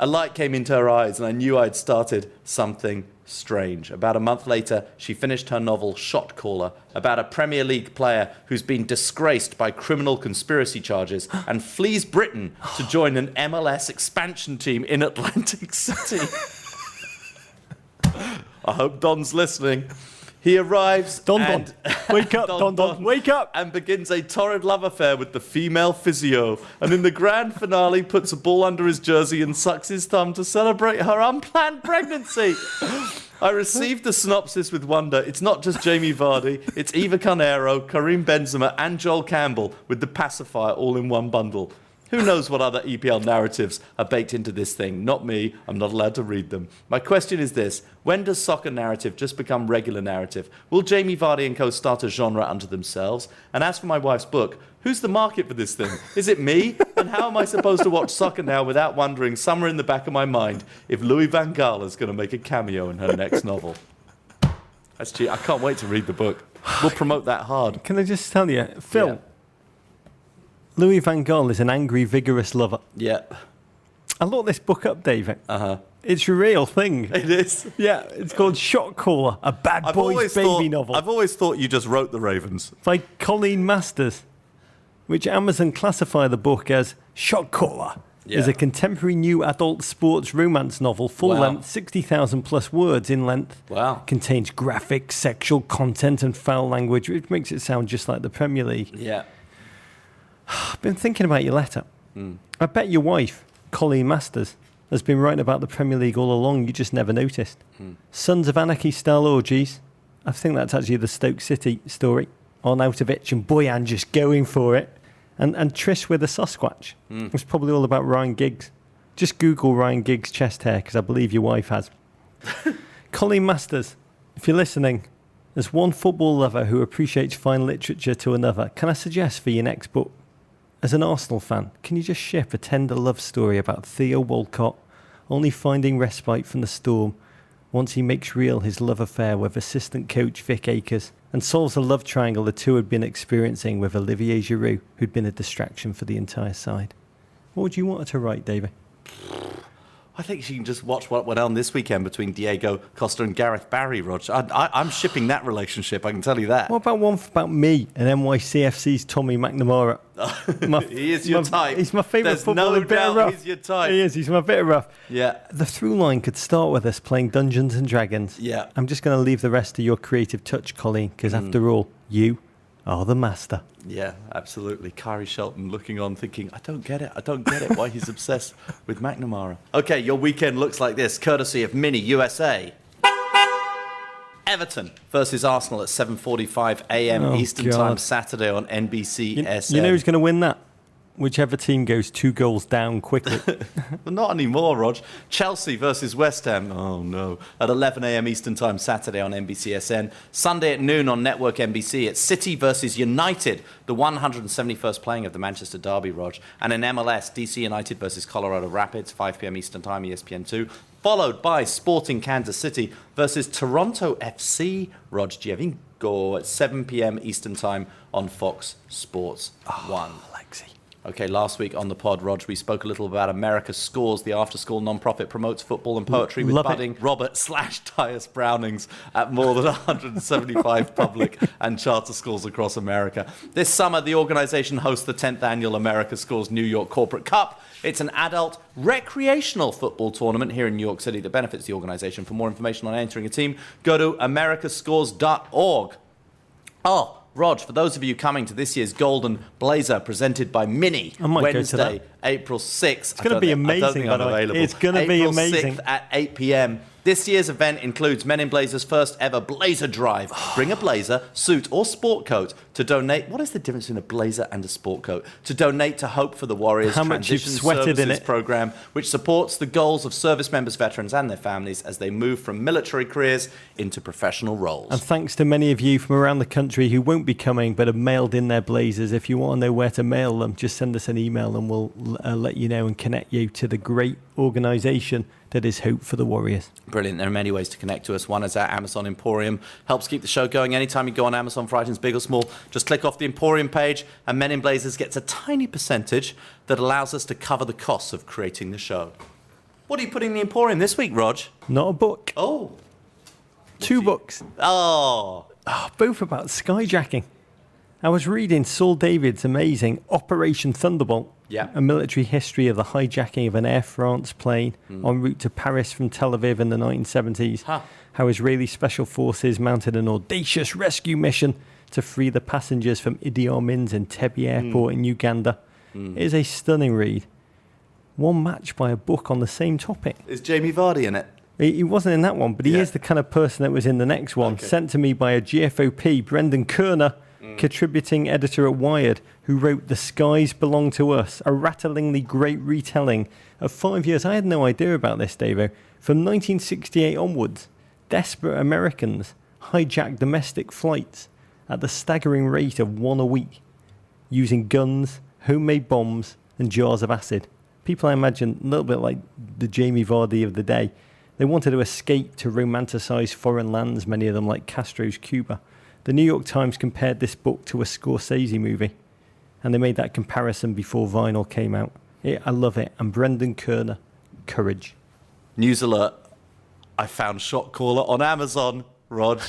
A light came into her eyes, and I knew I'd started something strange. About a month later, she finished her novel Shot Caller, about a Premier League player who's been disgraced by criminal conspiracy charges and flees Britain to join an MLS expansion team in Atlantic City. I hope Don's listening. He arrives Don. Wake up, Don. Wake up. And begins a torrid love affair with the female physio. And in the grand finale, puts a ball under his jersey and sucks his thumb to celebrate her unplanned pregnancy. I received the synopsis with wonder. It's not just Jamie Vardy. It's Eva Carneiro, Karim Benzema, and Joel Campbell with the pacifier all in one bundle. Who knows what other EPL narratives are baked into this thing? Not me. I'm not allowed to read them. My question is this. When does soccer narrative just become regular narrative? Will Jamie Vardy and co start a genre unto themselves? And as for my wife's book, who's the market for this thing? Is it me? And how am I supposed to watch soccer now without wondering somewhere in the back of my mind if Louis van Gaal is going to make a cameo in her next novel? That's cheap. I can't wait to read the book. We'll promote that hard. Can I just tell you, Phil... Yeah. Louis van Gaal is an angry, vigorous lover. Yeah. I looked this book up, David. Uh-huh. It's a real thing. It is? Yeah, it's called Shot Caller, a bad boy's baby novel. I've always thought you just wrote The Ravens. By Colleen Masters, which Amazon classify the book as Shot Caller. Yeah. Is a contemporary new adult sports romance novel, full length, 60,000 plus words in length. Wow. Contains graphic, sexual content and foul language, which makes it sound just like the Premier League. Yeah. I've been thinking about your letter. I bet your wife, Colleen Masters, has been writing about the Premier League all along. You just never noticed. Sons of Anarchy-style orgies. I think that's actually the Stoke City story. Arnautovic and Boyan just going for it. And Trish with a Sasquatch. It's probably all about Ryan Giggs. Just Google Ryan Giggs' chest hair, because I believe your wife has. Colleen Masters, if you're listening, as one football lover who appreciates fine literature to another, can I suggest for your next book, as an Arsenal fan, can you just ship a tender love story about Theo Walcott only finding respite from the storm once he makes real his love affair with assistant coach Vic Akers and solves a love triangle the two had been experiencing with Olivier Giroud, who'd been a distraction for the entire side? What would you want her to write, David? I think she can just watch what went on this weekend between Diego Costa and Gareth Barry, Rog. I'm shipping that relationship, I can tell you that. What about one about me and NYCFC's Tommy McNamara? He is your type. He's my favourite footballer. There's no doubt he's your type. He is. He's my bit rough. Yeah. The through line could start with us playing Dungeons and Dragons. Yeah. I'm just going to leave the rest to your creative touch, Colleen, because after all, you are the master. Yeah, absolutely. Kyrie Shelton looking on, thinking, I don't get it. Why he's obsessed with McNamara. Okay, your weekend looks like this, courtesy of Mini USA. Everton versus Arsenal at 7:45 a.m. Eastern Time Saturday on NBC-SN. You know who's going to win that? Whichever team goes 2 goals down quickly. Well, not anymore, Rog. Chelsea versus West Ham. Oh, no. At 11 a.m. Eastern Time Saturday on NBC-SN. Sunday at noon on Network NBC. It's City versus United, the 171st playing of the Manchester Derby, Rog. And in MLS, DC United versus Colorado Rapids, 5 p.m. Eastern Time, ESPN2. Followed by Sporting Kansas City versus Toronto FC, Rog Giovinco, at 7 p.m. Eastern Time on Fox Sports 1. Alexi. Okay, last week on the pod, Rog, we spoke a little about America Scores. The after-school non-profit promotes football and poetry with budding Robert/Tyus Brownings at more than 175 public and charter schools across America. This summer, the organization hosts the 10th annual America Scores New York Corporate Cup. It's an adult recreational football tournament here in New York City that benefits the organization. For more information on entering a team, go to americascores.org. Oh, Rog, for those of you coming to this year's Golden Blazer presented by Mini, Wednesday, April 6th. It's going to be amazing, by the way. It's going to be amazing. April 6th at 8 p.m. This year's event includes Men in Blazer's first ever Blazer Drive. Bring a blazer, suit or sport coat to donate. What is the difference between a blazer and a sport coat? To donate to Hope for the Warriors Transition Services Program, which supports the goals of service members, veterans and their families as they move from military careers into professional roles. And thanks to many of you from around the country who won't be coming but have mailed in their blazers. If you want to know where to mail them, just send us an email and we'll let you know and connect you to the great organisation that is Hope for the Warriors. Brilliant. There are many ways to connect to us. One is our Amazon Emporium. Helps keep the show going. Anytime you go on Amazon for items big or small, just click off the Emporium page and Men in Blazers gets a tiny percentage that allows us to cover the costs of creating the show. What are you putting in the Emporium this week, Rog? Not a book. Oh. 2 books. Oh. Both about skyjacking. I was reading Saul David's amazing Operation Thunderbolt, a military history of the hijacking of an Air France plane en route to Paris from Tel Aviv in the 1970s, how Israeli special forces mounted an audacious rescue mission to free the passengers from Idi Amin's Entebbe airport in Uganda. It is a stunning read, one matched by a book on the same topic. Is Jamie Vardy in it? He wasn't in that one, but he is the kind of person that was in the next one, sent to me by a GFOP, Brendan Kerner, contributing editor at Wired, who wrote The Skies Belong to Us, a rattlingly great retelling of 5 years. I had no idea about this, Davo. From 1968 onwards, desperate Americans hijacked domestic flights at the staggering rate of 1 a week, using guns, homemade bombs, and jars of acid. People, I imagine, a little bit like the Jamie Vardy of the day. They wanted to escape to romanticize foreign lands, many of them like Castro's Cuba. The New York Times compared this book to a Scorsese movie, and they made that comparison before Vinyl came out. I love it. And Brendan Kerner, courage. News alert. I found Shot Caller on Amazon, Rog.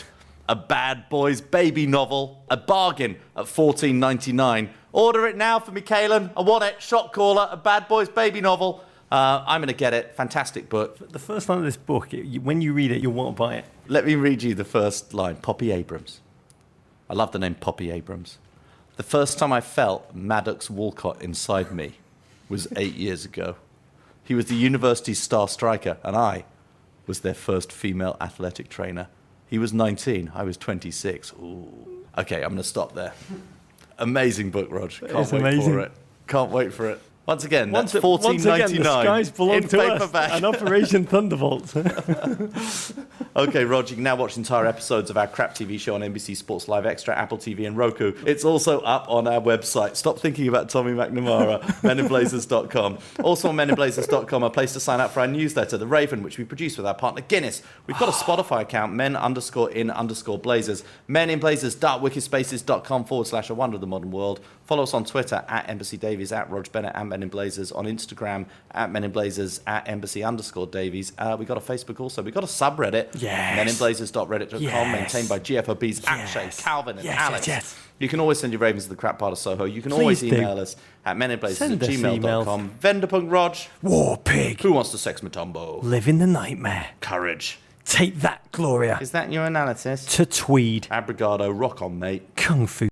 A bad boy's baby novel. A bargain at $14.99. Order it now for me, Kaelin. I want it. Shot Caller, a bad boy's baby novel. I'm going to get it. Fantastic book. The first line of this book, when you read it, you'll want to buy it. Let me read you the first line. Poppy Abrams. I love the name Poppy Abrams. The first time I felt Maddox Walcott inside me was 8 years ago. He was the university's star striker, and I was their first female athletic trainer. He was 19, I was 26. Ooh. Okay, I'm going to stop there. Amazing book, Rog. Can't wait for it. Can't wait for it. Once again, that's $14.99 the skies belong in to paperback. Us, an Operation Thunderbolt. Okay, Rog, you can now watch entire episodes of our crap TV show on NBC Sports Live Extra, Apple TV and Roku. It's also up on our website. Stop thinking about Tommy McNamara, meninblazers.com. Also on meninblazers.com, a place to sign up for our newsletter, The Raven, which we produce with our partner Guinness. We've got a Spotify account, men_in_blazers, meninblazers.wikispaces.com/a wonder of the modern world. Follow us on Twitter at Embassy Davies, at Rog Bennett, and Men in Blazers, on Instagram at Men in Blazers, at Embassy_Davies. We've got a Facebook also. We've got a subreddit, meninblazers.reddit.com, maintained by GFOBs at Shay, Calvin, and Alex. You can always send your ravens to the crap part of Soho. You can always email us at meninblazers@gmail.com. Venderpunk Rog. War Pig. Who wants to sex Matumbo? Living the nightmare. Courage. Take that, Gloria. Is that your analysis? To Tweed. Abrigado, rock on, mate. Kung Fu.